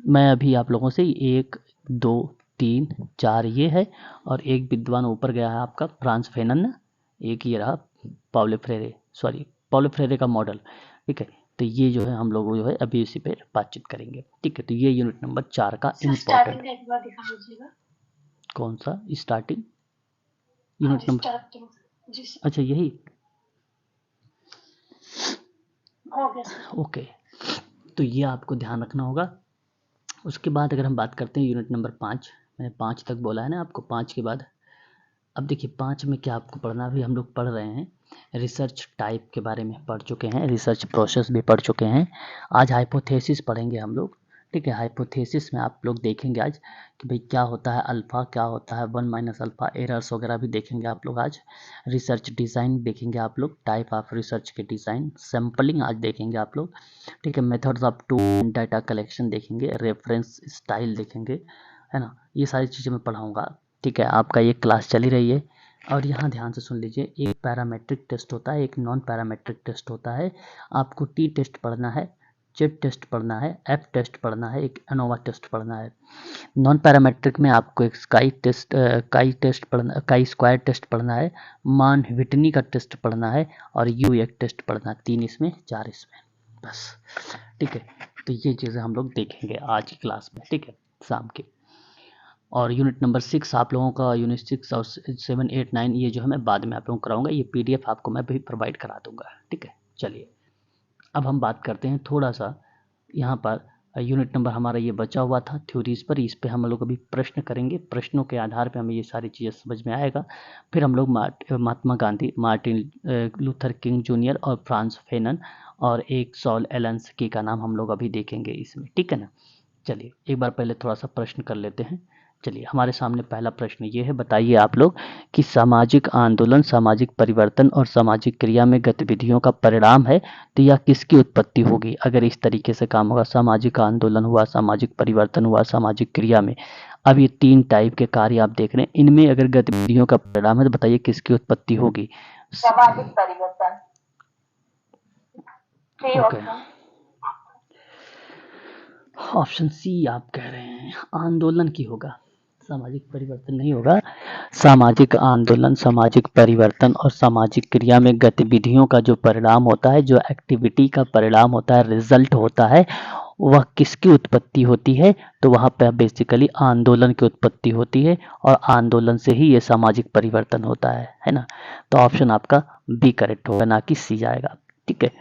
Speaker 1: मैं अभी आप लोगों से 1 2 3 4 ये है, और एक विद्वान ऊपर गया है आपका फ्रांस फैनन ना, एक ये रहा पाउलो फ्रेरे का मॉडल। ठीक है, तो ये जो है हम लोग जो है अभी इसी पे बातचीत करेंगे। ठीक है, तो ये यूनिट नंबर 4 का इम्पोर्टेंट। कौन सा स्टार्टिंग यूनिट नंबर? अच्छा यही, ओके, तो ये आपको ध्यान रखना होगा। उसके बाद अगर हम बात करते हैं यूनिट नंबर 5, मैंने 5 तक बोला है ना आपको। 5 के बाद अब देखिए 5 में क्या आपको पढ़ना, अभी हम लोग पढ़ रहे हैं रिसर्च टाइप के बारे में पढ़ चुके हैं, रिसर्च प्रोसेस भी पढ़ चुके हैं। आज हाइपोथेसिस पढ़ेंगे हम लोग। ठीक है, हाइपोथेसिस में आप लोग देखेंगे आज कि भाई क्या होता है अल्फ़ा, क्या होता है 1 माइनस अल्फ़ा, एरर्स वगैरह भी देखेंगे आप लोग आज। रिसर्च डिज़ाइन देखेंगे आप लोग, टाइप ऑफ रिसर्च के डिज़ाइन, सैम्पलिंग आज देखेंगे आप लोग। ठीक है, methods of to data collection देखेंगे, रेफरेंस स्टाइल देखेंगे, है ना, ये सारी चीज़ें मैं पढ़ाऊँगा। ठीक है, आपका ये क्लास चली रही है, और यहाँ ध्यान से सुन लीजिए, एक पैरामेट्रिक टेस्ट होता है, एक नॉन पैरामेट्रिक टेस्ट होता है। आपको टी टेस्ट पढ़ना है, जेड टेस्ट पढ़ना है, एफ टेस्ट पढ़ना है, एक एनोवा टेस्ट पढ़ना है। नॉन पैरामेट्रिक में आपको एक काई स्क्वायर टेस्ट पढ़ना है, मान विटनी का टेस्ट पढ़ना है, और यू एक टेस्ट पढ़ना है। 3 इसमें, 4 इसमें, बस। ठीक है, तो ये चीज़ें हम लोग देखेंगे आज की क्लास में। ठीक है, शाम के। और यूनिट नंबर 6 आप लोगों का, यूनिट 6 और 7 8 9 ये जो है मैं बाद में आप लोगों को कराऊंगा, ये पीडीएफ आपको मैं भी प्रोवाइड करा दूंगा। ठीक है, चलिए अब हम बात करते हैं थोड़ा सा यहाँ पर। यूनिट नंबर हमारा ये बचा हुआ था थ्योरीज पर, इस पे हम लोग अभी प्रश्न करेंगे, प्रश्नों के आधार पे हमें ये सारी चीज़ें समझ में आएगा। फिर हम लोग Mahatma Gandhi, Martin Luther King junior और फ्रांस फैनन और एक सॉल एलेंस्की का नाम हम लोग अभी देखेंगे इसमें। ठीक है ना, चलिए एक बार पहले थोड़ा सा प्रश्न कर लेते हैं। चलिए हमारे सामने पहला प्रश्न ये है, बताइए आप लोग कि सामाजिक आंदोलन सामाजिक परिवर्तन और सामाजिक क्रिया में गतिविधियों का परिणाम है, तो यह किसकी उत्पत्ति होगी? अगर इस तरीके से काम होगा, सामाजिक आंदोलन हुआ, सामाजिक परिवर्तन हुआ, सामाजिक क्रिया में, अब ये 3 टाइप के कार्य आप देख रहे हैं, इनमें अगर गतिविधियों का परिणाम है तो बताइए किसकी उत्पत्ति होगी?
Speaker 2: सामाजिक परिवर्तन।
Speaker 1: ऑप्शन सी आप कह रहे हैं, आंदोलन की होगा, सामाजिक परिवर्तन नहीं होगा। सामाजिक आंदोलन, सामाजिक परिवर्तन और सामाजिक क्रिया में गतिविधियों का जो परिणाम होता है, जो एक्टिविटी का परिणाम होता है, रिजल्ट होता है, वह किसकी उत्पत्ति होती है? तो वहाँ पर बेसिकली आंदोलन की उत्पत्ति होती है, और आंदोलन से ही ये सामाजिक परिवर्तन होता है ना। तो ऑप्शन आपका बी करेक्ट होगा, ना कि सी जाएगा। ठीक है,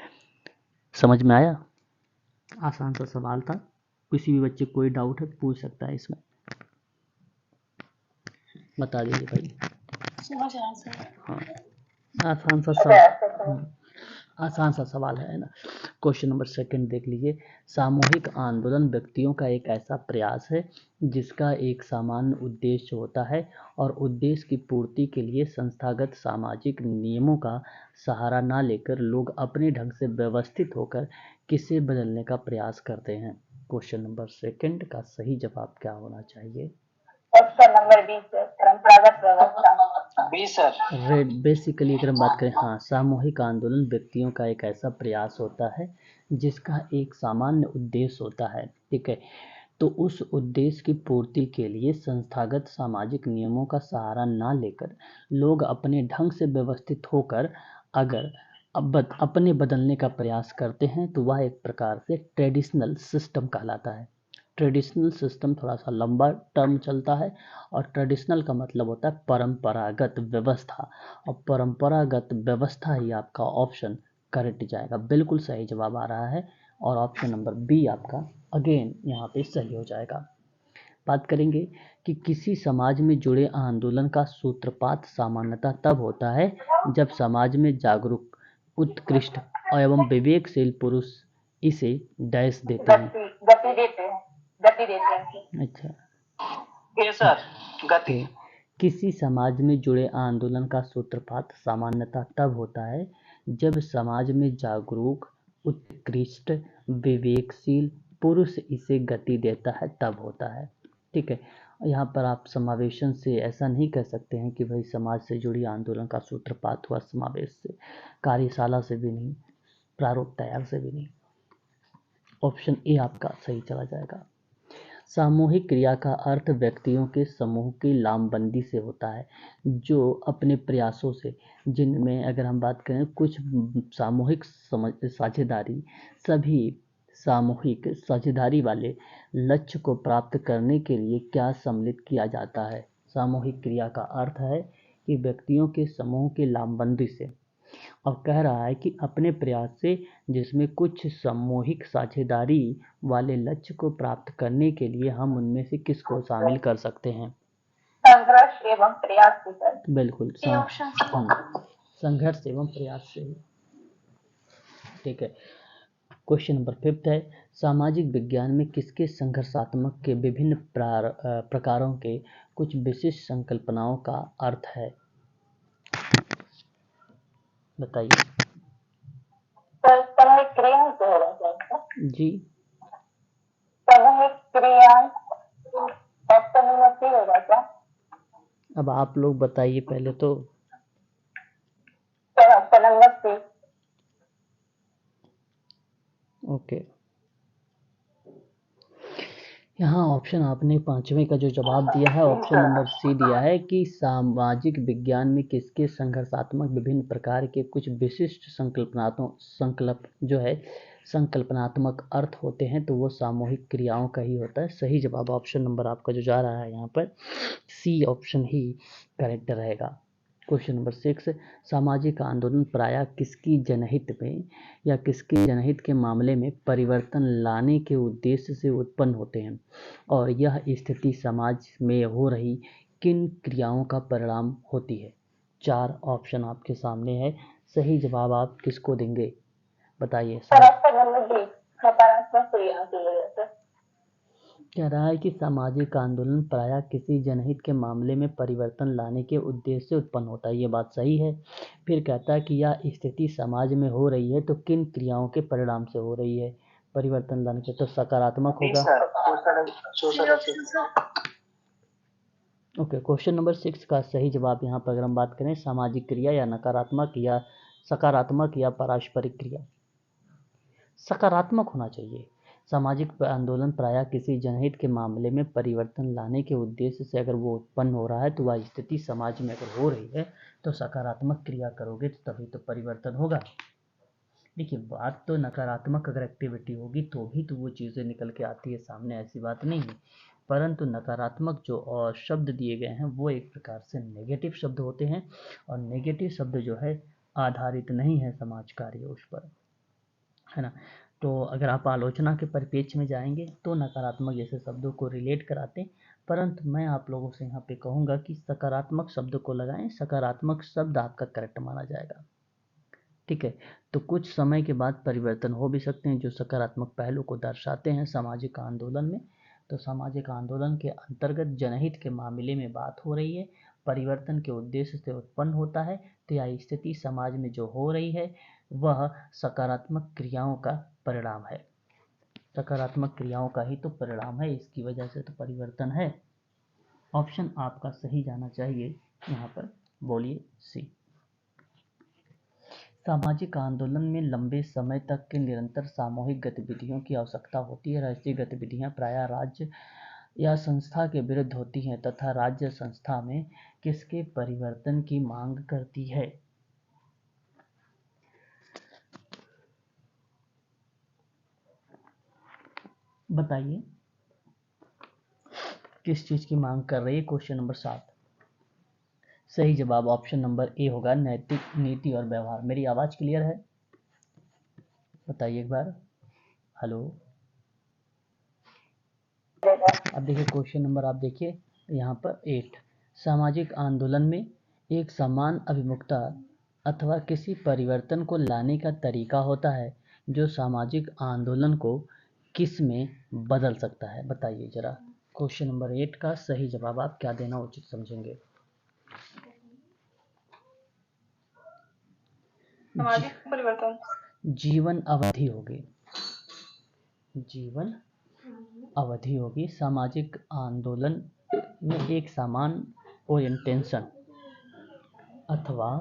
Speaker 1: समझ में आया? आसान सा सवाल था, किसी भी बच्चे को कोई डाउट है पूछ सकता है इसमें, बता दीजिए भाई। हाँ, आसान सा सवाल है ना। क्वेश्चन नंबर 2 देख लीजिए। सामूहिक आंदोलन व्यक्तियों का एक ऐसा प्रयास है जिसका एक सामान्य उद्देश्य होता है, और उद्देश्य की पूर्ति के लिए संस्थागत सामाजिक नियमों का सहारा न लेकर लोग अपने ढंग से व्यवस्थित होकर किसे बदलने का प्रयास करते हैं। क्वेश्चन नंबर 2 का सही जवाब क्या होना चाहिए?
Speaker 2: ऑप्शन नंबर बी सर, परंपरागत व्यवस्था।
Speaker 3: B sir.
Speaker 1: रेड, बेसिकली अगर हम बात करें, हाँ, सामूहिक आंदोलन व्यक्तियों का एक ऐसा प्रयास होता है जिसका एक सामान्य उद्देश्य होता है। ठीक है, तो उस उद्देश्य की पूर्ति के लिए संस्थागत सामाजिक नियमों का सहारा न लेकर लोग अपने ढंग से व्यवस्थित होकर अगर अपने बदलने का प्रयास करते हैं तो वह एक प्रकार से ट्रेडिशनल सिस्टम कहलाता है। ट्रेडिशनल सिस्टम थोड़ा सा लंबा टर्म चलता है और ट्रेडिशनल का मतलब होता है परंपरागत व्यवस्था, और परंपरागत व्यवस्था ही आपका ऑप्शन करेक्ट जाएगा। बिल्कुल सही जवाब आ रहा है और ऑप्शन नंबर बी आपका अगेन यहाँ पे सही हो जाएगा। बात करेंगे कि किसी समाज में जुड़े आंदोलन का सूत्रपात सामान्यतः तब होता है जब समाज में जागरूक, उत्कृष्ट एवं विवेकशील पुरुष इसे डैश देते हैं।
Speaker 2: गति देते हैं।
Speaker 1: अच्छा,
Speaker 3: ये सर गति।
Speaker 1: किसी समाज में जुड़े आंदोलन का सूत्रपात सामान्यतः तब होता है जब समाज में जागरूक, उत्कृष्ट, विवेकशील पुरुष इसे गति देता है, तब होता है। ठीक है, यहाँ पर आप समावेशन से ऐसा नहीं कह सकते हैं कि भाई समाज से जुड़ी आंदोलन का सूत्रपात हुआ समावेश से, कार्यशाला से भी नहीं, प्रारूप तैयार से भी नहीं। ऑप्शन ए आपका सही चला जाएगा। सामूहिक क्रिया का अर्थ व्यक्तियों के समूह की लामबंदी से होता है जो अपने प्रयासों से, जिनमें अगर हम बात करें कुछ सामूहिक साझेदारी, सभी सामूहिक साझेदारी वाले लक्ष्य को प्राप्त करने के लिए क्या सम्मिलित किया जाता है। सामूहिक क्रिया का अर्थ है कि व्यक्तियों के समूह की लामबंदी से, और कह रहा है कि अपने प्रयास से जिसमें कुछ सामूहिक साझेदारी वाले लक्ष्य को प्राप्त करने के लिए हम उनमें से किसको शामिल कर सकते हैं।
Speaker 2: संघर्ष एवं प्रयास से।
Speaker 1: बिल्कुल संघर्ष एवं प्रयास से ही। ठीक है, क्वेश्चन नंबर 5 है, सामाजिक विज्ञान में किसके संघर्षात्मक के विभिन्न प्रकारों के कुछ विशिष्ट संकल्पनाओं का अर्थ है। बताइए जी। अब आप लोग बताइए पहले तो। ओके, यहाँ ऑप्शन आपने पांचवें का जो जवाब दिया है ऑप्शन नंबर सी दिया है कि सामाजिक विज्ञान में किसके संघर्षात्मक विभिन्न प्रकार के कुछ विशिष्ट संकल्पनात्मक अर्थ होते हैं, तो वो सामूहिक क्रियाओं का ही होता है। सही जवाब ऑप्शन नंबर आपका जो जा रहा है यहाँ पर सी ऑप्शन ही करेक्ट रहेगा। क्वेश्चन नंबर 6, सामाजिक आंदोलन प्रायः किसकी जनहित में या किसके जनहित के मामले में परिवर्तन लाने के उद्देश्य से उत्पन्न होते हैं, और यह स्थिति समाज में हो रही किन क्रियाओं का परिणाम होती है। 4 ऑप्शन आपके सामने है, सही जवाब आप किसको देंगे बताइए। कह रहा है कि सामाजिक आंदोलन प्रायः किसी जनहित के मामले में परिवर्तन लाने के उद्देश्य से उत्पन्न होता है, ये बात सही है। फिर कहता है कि यह स्थिति समाज में हो रही है तो किन क्रियाओं के परिणाम से हो रही है परिवर्तन लाने के, तो सकारात्मक होगा। ओके, क्वेश्चन नंबर 6 का सही जवाब यहाँ पर अगर हम बात करें सामाजिक क्रिया या नकारात्मक या सकारात्मक या पारस्परिक क्रिया, सकारात्मक होना चाहिए। सामाजिक आंदोलन प्रायः किसी जनहित के मामले में परिवर्तन लाने के उद्देश्य से अगर वो उत्पन्न हो रहा है तो वह स्थिति समाज में अगर हो रही है तो सकारात्मक क्रिया करोगे तो तभी तो परिवर्तन होगा। देखिए, बात तो नकारात्मक अगर एक्टिविटी होगी तो भी तो वो चीज़ें निकल के आती है सामने, ऐसी बात नहीं है। परंतु नकारात्मक जो शब्द दिए गए हैं वो एक प्रकार से नेगेटिव शब्द होते हैं, और नेगेटिव शब्द जो है आधारित नहीं है समाज कार्य उस पर, है ना। तो अगर आप आलोचना के परिप्रेक्ष्य में जाएंगे तो नकारात्मक जैसे शब्दों को रिलेट कराते, परंतु मैं आप लोगों से यहाँ पे कहूँगा कि सकारात्मक शब्द को लगाएं, सकारात्मक शब्द आपका करेक्ट माना जाएगा। ठीक है, तो कुछ समय के बाद परिवर्तन हो भी सकते हैं जो सकारात्मक पहलू को दर्शाते हैं सामाजिक आंदोलन में। तो सामाजिक आंदोलन के अंतर्गत जनहित के मामले में बात हो रही है, परिवर्तन के उद्देश्य से उत्पन्न होता है, तो यह स्थिति समाज में जो हो रही है वह सकारात्मक क्रियाओं का परिणाम है। सकारात्मक क्रियाओं का ही तो परिणाम है, इसकी वजह से तो परिवर्तन है। ऑप्शन आपका सही जाना चाहिए यहाँ पर, बोलिए सी। सामाजिक आंदोलन में लंबे समय तक के निरंतर सामूहिक गतिविधियों की आवश्यकता होती है। राष्ट्रीय गतिविधियां प्रायः राज्य या संस्था के विरुद्ध होती हैं तथा राज्य संस्था में किसके परिवर्तन की मांग करती है? बताइए किस चीज की मांग कर रही है? Question number 7। सही जवाब ऑप्शन नंबर ए होगा, नैतिक नीति और व्यवहार। मेरी आवाज क्लियर है? बताइए एक बार। हेलो। अब देखिए क्वेश्चन नंबर, आप देखिए यहाँ पर 8। सामाजिक आंदोलन में एक समान अभिमुखता अथवा किसी परिवर्तन को लाने का तरीका होता है जो सामाजिक आंदोलन को किस में बदल सकता है? बताइए जरा। क्वेश्चन नंबर 8 का सही जवाब आप क्या देना उचित समझेंगे?
Speaker 2: सामाजिक परिवर्तन।
Speaker 1: जीवन अवधि होगी, जीवन अवधि होगी। सामाजिक आंदोलन में एक समान ओरिएंटेशन अथवा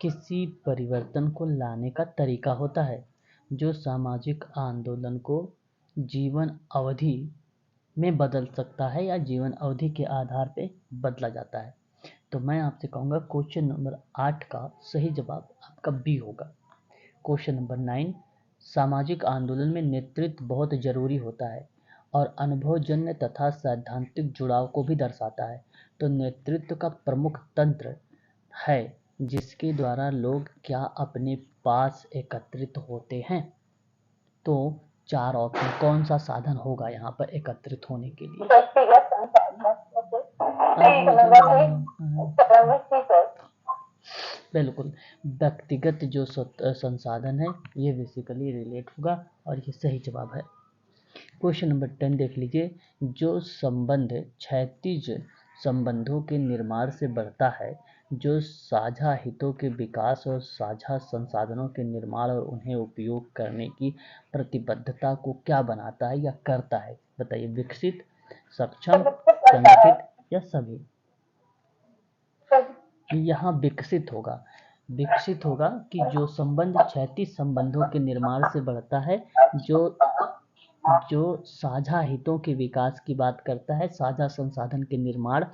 Speaker 1: किसी परिवर्तन को लाने का तरीका होता है जो सामाजिक आंदोलन को जीवन अवधि में बदल सकता है या जीवन अवधि के आधार पे बदला जाता है। तो मैं आपसे कहूँगा क्वेश्चन नंबर 8 का सही जवाब आपका बी होगा। Question number 9। सामाजिक आंदोलन में नेतृत्व बहुत जरूरी होता है और अनुभवजन्य तथा सैद्धांतिक जुड़ाव को भी दर्शाता है। तो नेतृत्व का प्रमुख तंत्र है जिसके द्वारा लोग क्या अपने पास एकत्रित होते हैं। तो 4 ऑप्शन, कौन सा साधन होगा यहाँ पर एकत्रित होने के लिए?
Speaker 2: व्यक्तिगत संसाधन।
Speaker 1: बिल्कुल, व्यक्तिगत जो संसाधन है ये बेसिकली रिलेट होगा और ये सही जवाब है। क्वेश्चन नंबर 10 देख लीजिए। जो संबंध क्षैतिज संबंधों के निर्माण से बढ़ता है, जो साझा हितों के विकास और साझा संसाधनों के निर्माण और उन्हें उपयोग करने की प्रतिबद्धता को क्या बनाता है या करता है? बताइए। विकसित, सक्षम, संगठित या सभी? यहाँ विकसित होगा। विकसित होगा कि जो संबंध क्षैतिज संबंधों के निर्माण से बढ़ता है, जो साझा हितों के विकास की बात करता है, साझा संसाधन के निर्माण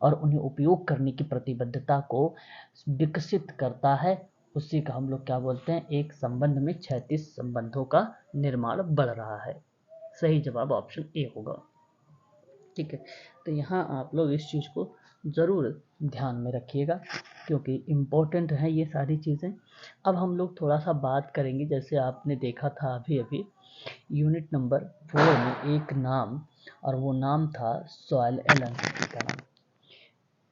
Speaker 1: और उन्हें उपयोग करने की प्रतिबद्धता को विकसित करता है, उसी का हम लोग क्या बोलते हैं? एक संबंध में क्षैतिज संबंधों का निर्माण बढ़ रहा है। सही जवाब ऑप्शन ए होगा। ठीक है, तो यहाँ आप लोग इस चीज़ को ज़रूर ध्यान में रखिएगा क्योंकि इम्पोर्टेंट है ये सारी चीज़ें। अब हम लोग थोड़ा सा बात करेंगे, जैसे आपने देखा था अभी अभी यूनिट नंबर 4 में एक नाम, और वो नाम था सॉइल एलन का नाम।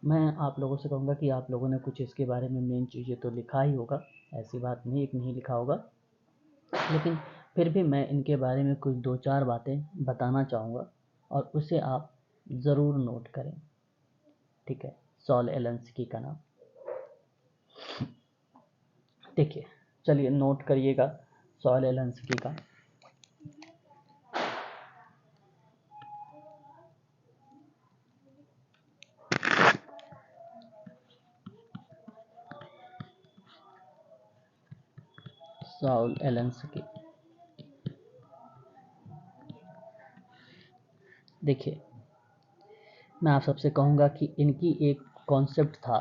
Speaker 1: मैं आप लोगों से कहूँगा कि आप लोगों ने कुछ इसके बारे में मेन चीज़ें तो लिखा ही होगा, ऐसी बात नहीं एक नहीं लिखा होगा, लेकिन फिर भी मैं इनके बारे में कुछ 2-4 बातें बताना चाहूँगा और उसे आप ज़रूर नोट करें। ठीक है, सॉल एलेंस्की का नाम देखिए, चलिए नोट करिएगा सॉल एलेंस्की का। सॉल एलेंस्की, देखिए मैं आप सबसे कहूँगा कि इनकी एक कॉन्सेप्ट था,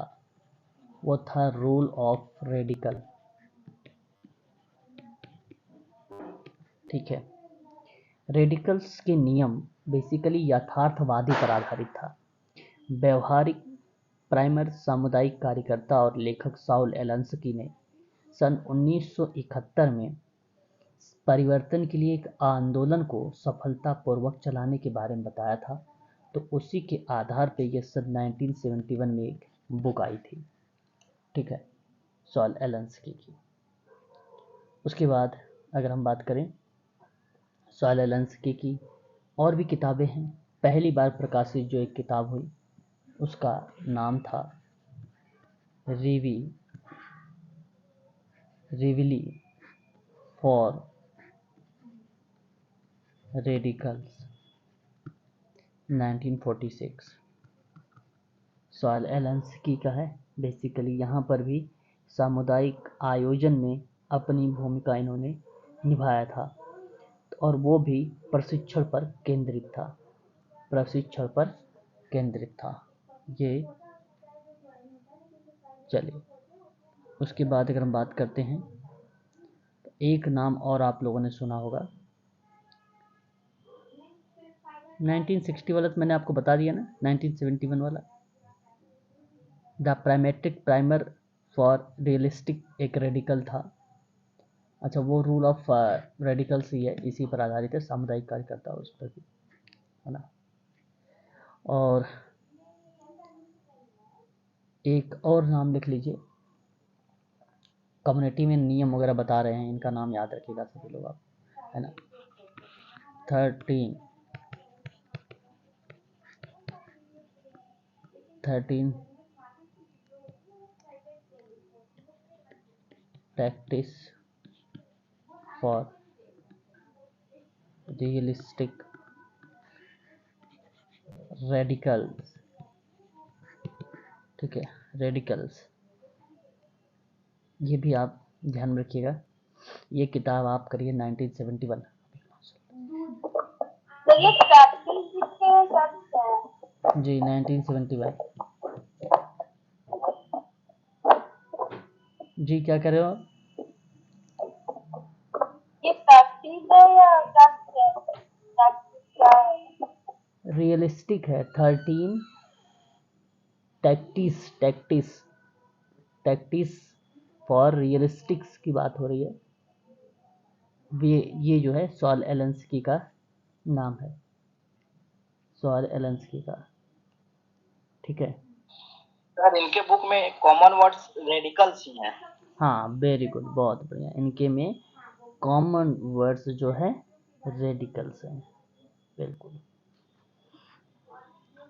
Speaker 1: वो था रूल ऑफ रेडिकल। ठीक है, रेडिकल्स के नियम बेसिकली यथार्थवादी पर आधारित था। व्यवहारिक प्राइमर सामुदायिक कार्यकर्ता और लेखक सॉल एलेंस्की ने सन 1971 में परिवर्तन के लिए एक आंदोलन को सफलतापूर्वक चलाने के बारे में बताया था। तो उसी के आधार पे ये सन 1971 में एक बुक आई थी। ठीक है, सॉल एलेंस्की की। उसके बाद अगर हम बात करें सॉल एलेंस्की की और भी किताबें हैं। पहली बार प्रकाशित जो एक किताब हुई उसका नाम था रिविली फॉर रेडिकल्स 1946 सॉल एलेंस्की का है। बेसिकली यहाँ पर भी सामुदायिक आयोजन में अपनी भूमिका इन्होंने निभाया था, और वो भी प्रशिक्षण पर केंद्रित था। प्रशिक्षण पर केंद्रित था ये। चलिए, उसके बाद अगर हम बात करते हैं तो एक नाम और आप लोगों ने सुना होगा, 1960 वाला तो मैंने आपको बता दिया ना, 1971 वाला द प्राइमेट्रिक प्राइमर फॉर रियलिस्टिक एक रेडिकल था। अच्छा, वो रूल ऑफ रेडिकल्स ही है, इसी पर आधारित है, सामुदायिक कार्यकर्ता उस पर भी है ना। और एक और नाम लिख लीजिए, कम्युनिटी में नियम वगैरह बता रहे हैं, इनका नाम याद रखिएगा सभी लोग आप, है ना। 13 प्रैक्टिस फॉर रियलिस्टिक रेडिकल्स, ठीक है, रेडिकल्स, ये भी आप ध्यान में रखिएगा। ये किताब आप करिए 1971।
Speaker 2: तो ये प्रैक्टिस किसके साथ है?
Speaker 1: जी 1971। जी क्या कर रहे हो आप?
Speaker 2: ये प्रैक्टिस है या प्रैक्टिस क्या है?
Speaker 1: रियलिस्टिक है। 13 टैक्टिस फॉर रियलिस्टिक्स की बात हो रही है। ये जो है सॉल एलेंस्की का नाम है, सॉल एलेंस्की का, ठीक है।
Speaker 3: सर इनके बुक में कॉमन वर्ड्स रेडिकल्स ही हैं।
Speaker 1: हाँ वेरी गुड, बहुत बढ़िया। इनके में कॉमन वर्ड्स जो है रेडिकल्स हैं, बिल्कुल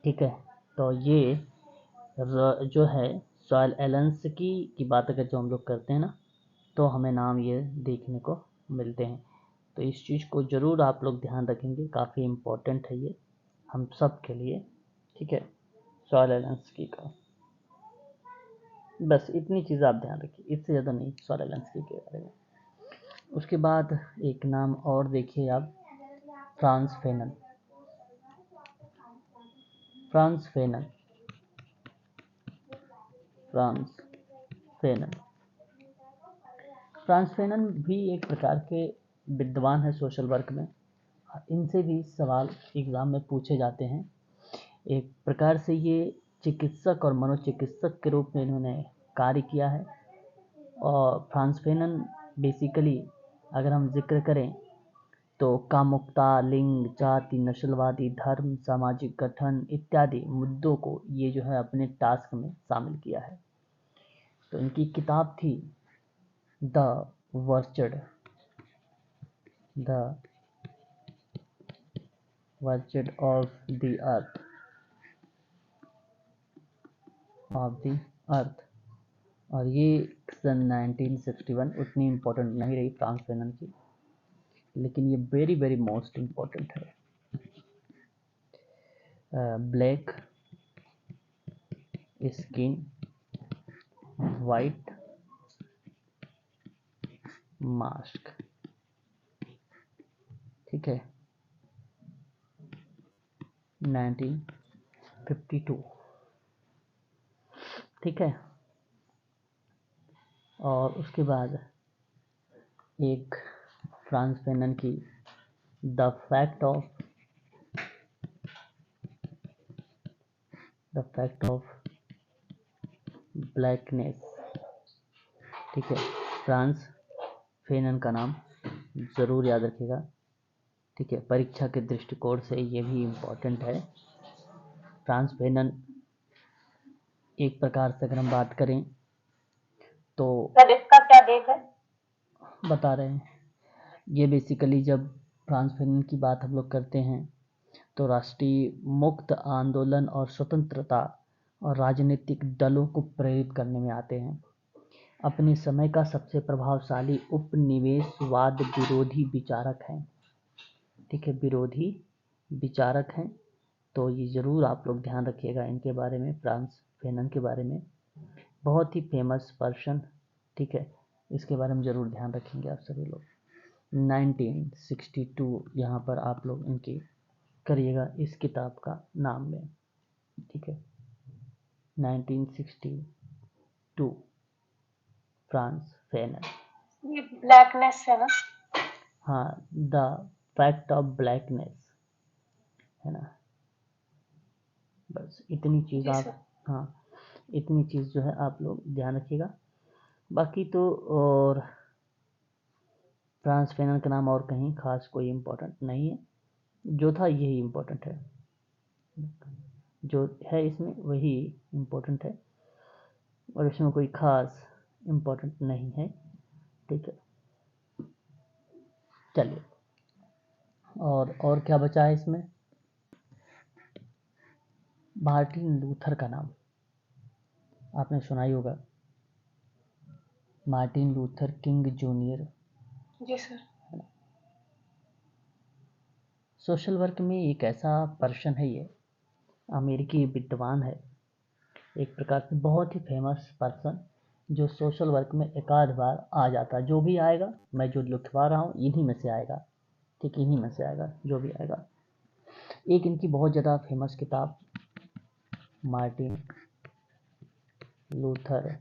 Speaker 1: ठीक है। तो ये जो है सॉल एलेंस्की की बात अगर जो हम लोग करते हैं ना, तो हमें नाम ये देखने को मिलते हैं। तो इस चीज़ को ज़रूर आप लोग ध्यान रखेंगे, काफ़ी इम्पोर्टेंट है ये हम सब के लिए, ठीक है। सॉल एलेंस्की का बस इतनी चीज़ आप ध्यान रखिए, इससे ज़्यादा नहीं सॉल एलेंस्की के बारे में। उसके बाद एक नाम और देखिए आप, फ्रांस फेनन। फ्रांस फेनन फ्रांस फेनन भी एक प्रकार के विद्वान है सोशल वर्क में। इनसे भी सवाल एग्ज़ाम में पूछे जाते हैं। एक प्रकार से ये चिकित्सक और मनोचिकित्सक के रूप में इन्होंने कार्य किया है। और फ्रांस फेनन बेसिकली अगर हम जिक्र करें तो कामुकता, लिंग, जाति, नस्लवादी, धर्म, सामाजिक गठन इत्यादि मुद्दों को ये जो है अपने टास्क में शामिल किया है। तो इनकी किताब थी द वर्चड ऑफ द अर्थ, और ये सन 1961 उतनी इम्पोर्टेंट नहीं रही फ्रांस फेनन की, लेकिन ये वेरी वेरी मोस्ट इम्पोर्टेंट है। ब्लैक स्किन, वाइट मास्क, ठीक है, 1952, ठीक है। और उसके बाद एक फ्रांस फेनन की द फैक्ट ऑफ ब्लैकनेस, ठीक है। फ्रांस फेनन का नाम ज़रूर याद रखिएगा, ठीक है, परीक्षा के दृष्टिकोण से ये भी इम्पोर्टेंट है। फ्रांस फेनन एक प्रकार से अगर हम बात करें तो
Speaker 2: सर इसका क्या डेट है?
Speaker 1: बता रहे हैं, ये बेसिकली जब फ्रांस फेनन की बात हम लोग करते हैं तो राष्ट्रीय मुक्त आंदोलन और स्वतंत्रता और राजनीतिक दलों को प्रेरित करने में आते हैं। अपने समय का सबसे प्रभावशाली उपनिवेशवाद विरोधी विचारक हैं, ठीक है, विरोधी विचारक हैं। तो ये ज़रूर आप लोग ध्यान रखिएगा इनके बारे में, फ्रांस फेनन के बारे में। बहुत ही फेमस पर्सन ठीक है, इसके बारे में ज़रूर ध्यान रखेंगे आप सभी लोग। 1962 यहाँ पर आप लोग इनकी करिएगा इस किताब का नाम में, ठीक है। 1962 फ्रांस फैनन।
Speaker 2: ये ब्लैकनेस है ना?
Speaker 1: हाँ, द फैक्ट ऑफ ब्लैकनेस, है ना। बस इतनी चीज़
Speaker 2: जी
Speaker 1: आप,
Speaker 2: सर।
Speaker 1: हाँ इतनी चीज़ जो है आप लोग ध्यान रखिएगा। बाकी तो और फ्रांस फैनन का नाम और कहीं खास कोई इम्पोर्टेंट नहीं है, जो था यही इम्पोर्टेंट है, जो है इसमें वही इम्पोर्टेंट है, और इसमें कोई खास इम्पोर्टेंट नहीं है, ठीक है। चलिए, और क्या बचा है इसमें। मार्टिन लूथर का नाम आपने सुना ही होगा, मार्टिन लूथर किंग जूनियर।
Speaker 2: जी सर।
Speaker 1: सोशल वर्क में एक ऐसा पर्सन है, ये अमेरिकी विद्वान है, एक प्रकार से बहुत ही फेमस पर्सन, जो सोशल वर्क में एक आध बार आ जाता है। जो भी आएगा, मैं जो लिखवा रहा हूँ इन्हीं में से आएगा, ठीक, इन्हीं में से आएगा जो भी आएगा। एक इनकी बहुत ज़्यादा फेमस किताब मार्टिन लूथर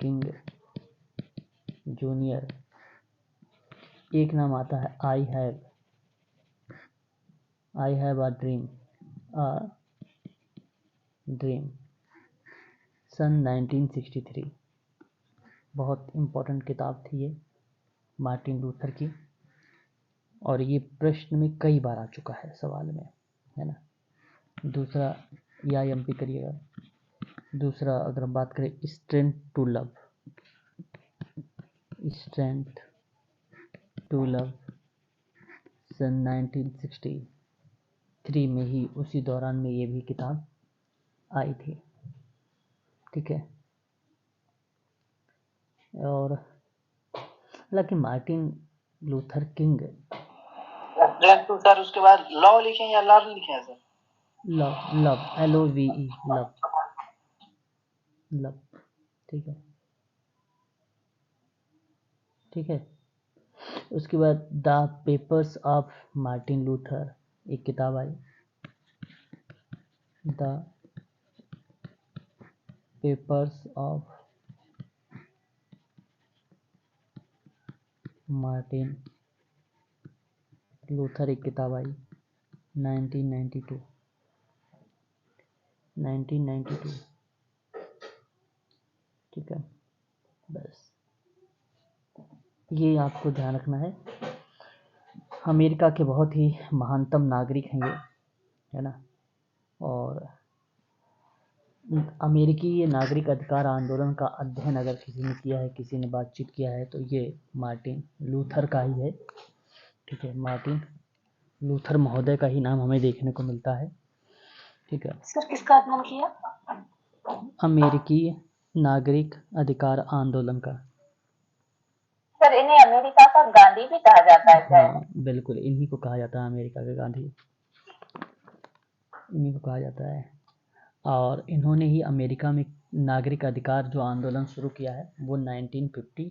Speaker 1: किंग जूनियर, एक नाम आता है आई हैव अ ड्रीम, सन 1963। बहुत इम्पोर्टेंट किताब थी ये मार्टिन लूथर की, और ये प्रश्न में कई बार आ चुका है सवाल में, है ना। दूसरा, या एम पी करिएगा। दूसरा, अगर हम बात करें स्ट्रेंथ टू लव, सन 1963 में ही, उसी दौरान में ये भी किताब आई थी, ठीक है। और हालांकि मार्टिन लूथर किंग,
Speaker 3: तो सर उसके बाद लॉ लिखे या लव लिखे हैं सर?
Speaker 1: लव, LOVE, लव, ठीक है, ठीक है। उसके बाद the papers of Martin Luther, एक किताब आई, the papers of Martin Luther, एक किताब आई 1992, ठीक है। बस ये आपको ध्यान रखना है। अमेरिका के बहुत ही महानतम नागरिक हैं ये, है ना। और अमेरिकी ये नागरिक अधिकार आंदोलन का अध्ययन अगर किसी ने किया है, किसी ने बातचीत किया है, तो ये मार्टिन लूथर का ही है, ठीक है। मार्टिन लूथर महोदय का ही नाम हमें देखने को मिलता है, ठीक है।
Speaker 2: सर किसका अध्ययन किया?
Speaker 1: अमेरिकी नागरिक अधिकार आंदोलन का।
Speaker 2: सर इन्हें अमेरिका का गांधी भी कहा जाता है क्या?
Speaker 1: हाँ बिल्कुल, इन्हीं को कहा जाता है अमेरिका के गांधी, इन्हीं को कहा जाता है। और इन्होंने ही अमेरिका में नागरिक अधिकार जो आंदोलन शुरू किया है वो 1950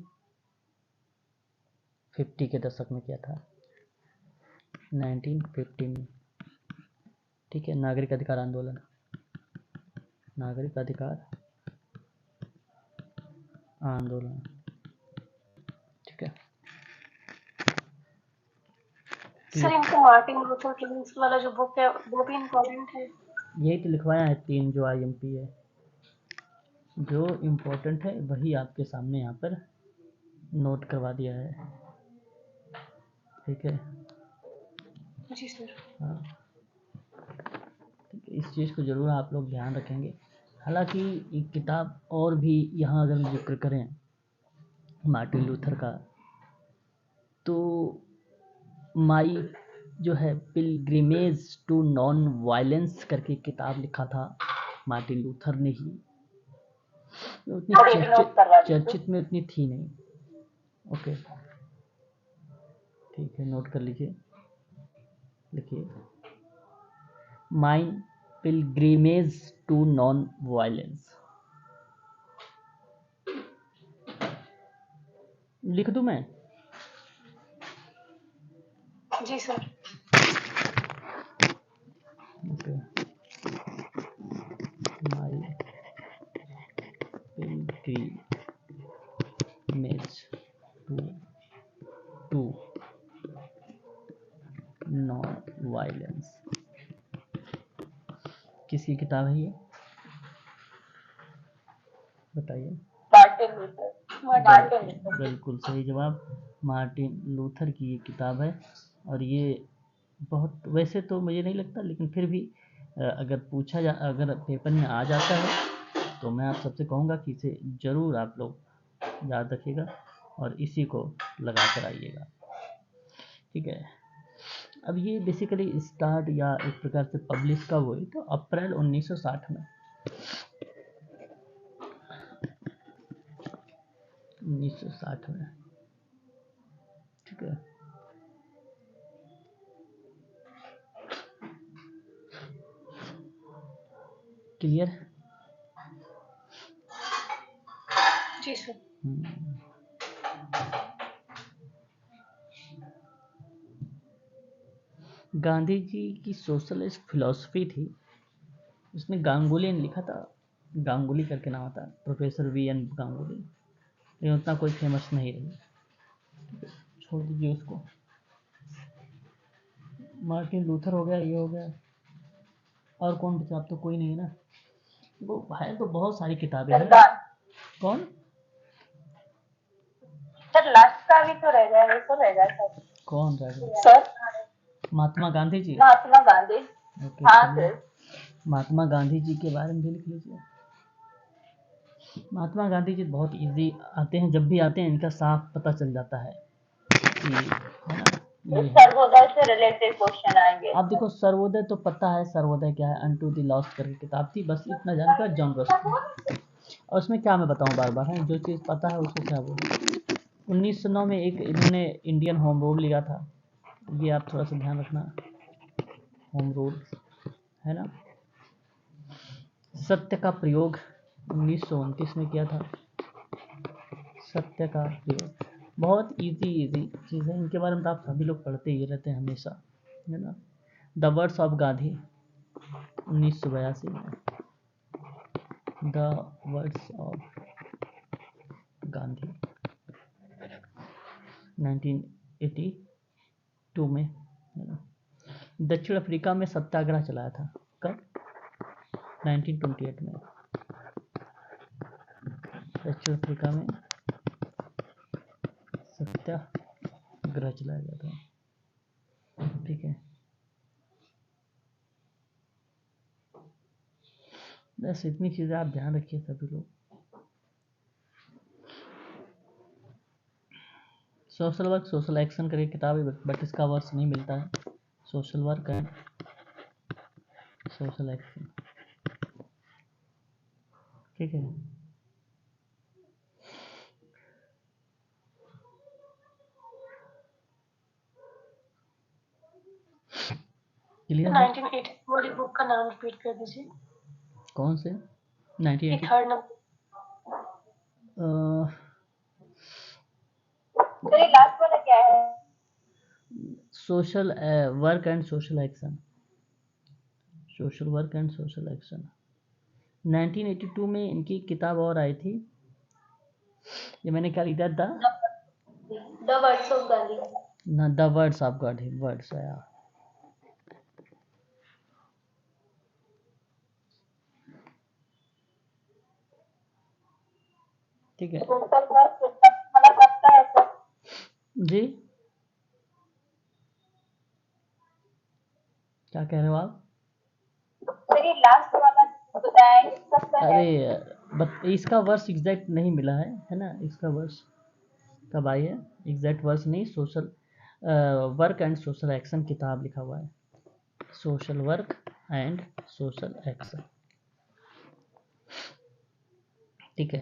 Speaker 1: के दशक में किया था, 1950 में, ठीक है। नागरिक अधिकार आंदोलन, नागरिक अधिकार आंदोलन, ठीक है।
Speaker 2: सर इनको मार्टिन लूथर किंग वाला जो बुक है वो भी इम्पोर्टेंट है?
Speaker 1: यही तो लिखवाया है 3 जो IMP है, जो इम्पोर्टेंट है वही आपके सामने यहाँ पर नोट करवा दिया है, ठीक है।
Speaker 2: जी सर।
Speaker 1: हाँ, इस चीज़ को ज़रूर आप लोग ध्यान रखेंगे। हालांकि एक किताब और भी यहाँ अगर हम जिक्र करें मार्टिन लूथर का, तो माई जो है पिलग्रिमेज टू नॉन वायलेंस करके किताब लिखा था मार्टिन लूथर ने ही, उतनी चर्चित में उतनी थी नहीं, ओके, ठीक है। नोट कर लीजिए, लिखिए, my pilgrimage to non violence, लिख दूं मैं?
Speaker 2: जी sir.
Speaker 1: Okay, my pilgrimage to non violence. किसकी किताब है ये, बताइए?
Speaker 2: Martin Luther.
Speaker 1: बिल्कुल सही जवाब, मार्टिन लूथर की ये किताब है। और ये बहुत, वैसे तो मुझे नहीं लगता, लेकिन फिर भी अगर अगर पेपर में आ जाता है तो मैं आप सबसे कहूँगा कि इसे ज़रूर आप लोग याद रखिएगा और इसी को लगा कर आइएगा। ठीक है, अब ये बेसिकली स्टार्ट या एक प्रकार से पब्लिश कब हुई, तो अप्रैल 1960 में, 1960 में। ठीक है, क्लियर?
Speaker 2: जी सर।
Speaker 1: गांधी जी की सोशलिस्ट फिलॉसफी थी, इसमें गांगुली ने लिखा था, गांगुली करके नाम था, प्रोफेसर वी.एन. गांगुली, लेकिन उतना कोई फेमस नहीं रही, छोड़ दीजिए उसको। मार्टिन लूथर हो गया, ये हो गया, और कौन बचा? अब तो कोई नहीं है ना, वो है तो बहुत सारी किताबें हैं। कौन?
Speaker 2: सर लास्ट का भी तो रह गया, वो तो रह गया सर।
Speaker 1: कौन रह गया?
Speaker 2: सर
Speaker 1: महात्मा गांधी जी।
Speaker 2: महात्मा गांधी।
Speaker 1: ओके,
Speaker 2: हाँ
Speaker 1: चलिए,
Speaker 2: सर।
Speaker 1: महात्मा गांधी जी के बारे में भी लिख लीजिए। महात्मा गांधी जी बहुत इजी आते हैं, जब भी आते हैं इनका साफ पता चल जाता है कि, है ना, ये
Speaker 2: सर्वोदय से रिलेटेड क्वेश्चन आएंगे।
Speaker 1: आप देखो, सर्वोदय तो पता है, सर्वोदय क्या है, अनटू द लॉस्ट करके किताब थी, बस इतना जानकर जॉन रस्किन। और उसमें क्या मैं बताऊं बार बार, है जो चीज़ पता है उसको क्या बोलूं। 1909 में एक इन्होंने इंडियन होम रूल लिया था, ये आप थोड़ा सा ध्यान रखना, होम रूल, है ना। सत्य का प्रयोग 1929 में किया था, सत्य का प्रयोग, बहुत इजी चीज़ है, इनके बारे में तो आप सभी लोग पढ़ते ही रहते हैं हमेशा, है ना। द वर्ड्स ऑफ गांधी 1982 में, द वर्ड्स ऑफ गांधी 1982 में, है ना। दक्षिण अफ्रीका में सत्याग्रह चलाया था, कब? 1928 में, दक्षिण अफ्रीका में सत्याग्रह चलाया गया था। ठीक है, बस इतनी चीज़ें आप ध्यान रखिए सभी लोग। सोशल वर्क सोशल एक्शन करके किताब है, बट इसका वर्ष नहीं मिलता है, social work and social action. ठीक है, क्लियर है?
Speaker 2: 1980 वाली बुक का नाम रिपीट कर दीजिए।
Speaker 1: कौन से? 1980
Speaker 2: थर्ड नंबर।
Speaker 1: अ,
Speaker 2: सर ये लास्ट वाला क्या है?
Speaker 1: Social work and social action, social work and social action. 1982 में इनकी किताब और आई थी, ये मैंने क्या लिखा था,
Speaker 2: द वर्ड्स ऑफ गांधी।
Speaker 1: ना, the words of Gandhi, words आया। ठीक है जी, क्या कह रहे हो आप?
Speaker 2: सर ये लास्ट वाला बताएं सबका है।
Speaker 1: अरे इसका वर्ष एग्जैक्ट नहीं मिला है ना, इसका वर्ष कब आई है, एग्जैक्ट वर्ष नहीं, social work and social action किताब लिखा हुआ है, social work and social action. ठीक है,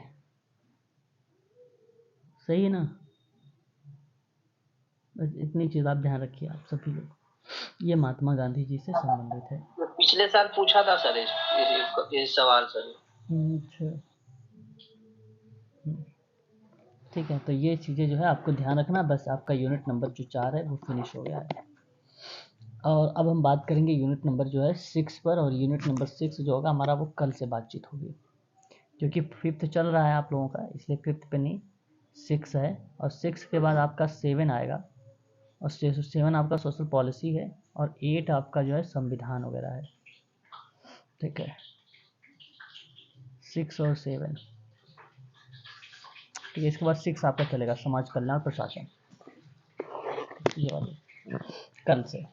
Speaker 1: सही है ना, बस इतनी चीज़ आप ध्यान रखिए आप सभी लोग, ये महात्मा गांधी जी से संबंधित है।
Speaker 3: पिछले साल पूछा था सर इस सवाल सर।
Speaker 1: अच्छा, ठीक है, तो ये चीज़ें जो है आपको ध्यान रखना। बस आपका यूनिट नंबर जो 4 है वो फिनिश हो गया है। और अब हम बात करेंगे यूनिट नंबर जो है 6 पर, और यूनिट नंबर 6 जो होगा हमारा वो कल से बातचीत होगी, क्योंकि 5th चल रहा है आप लोगों का, इसलिए 5th पे नहीं 6 है। और 6 के बाद आपका 7 आएगा, और 7 आपका सोशल पॉलिसी है, और 8 आपका जो है संविधान वगैरह है। ठीक है, 6 और 7, ठीक है। इसके बाद 6 आपका चलेगा समाज कल्याण प्रशासन, ये वाले कल से।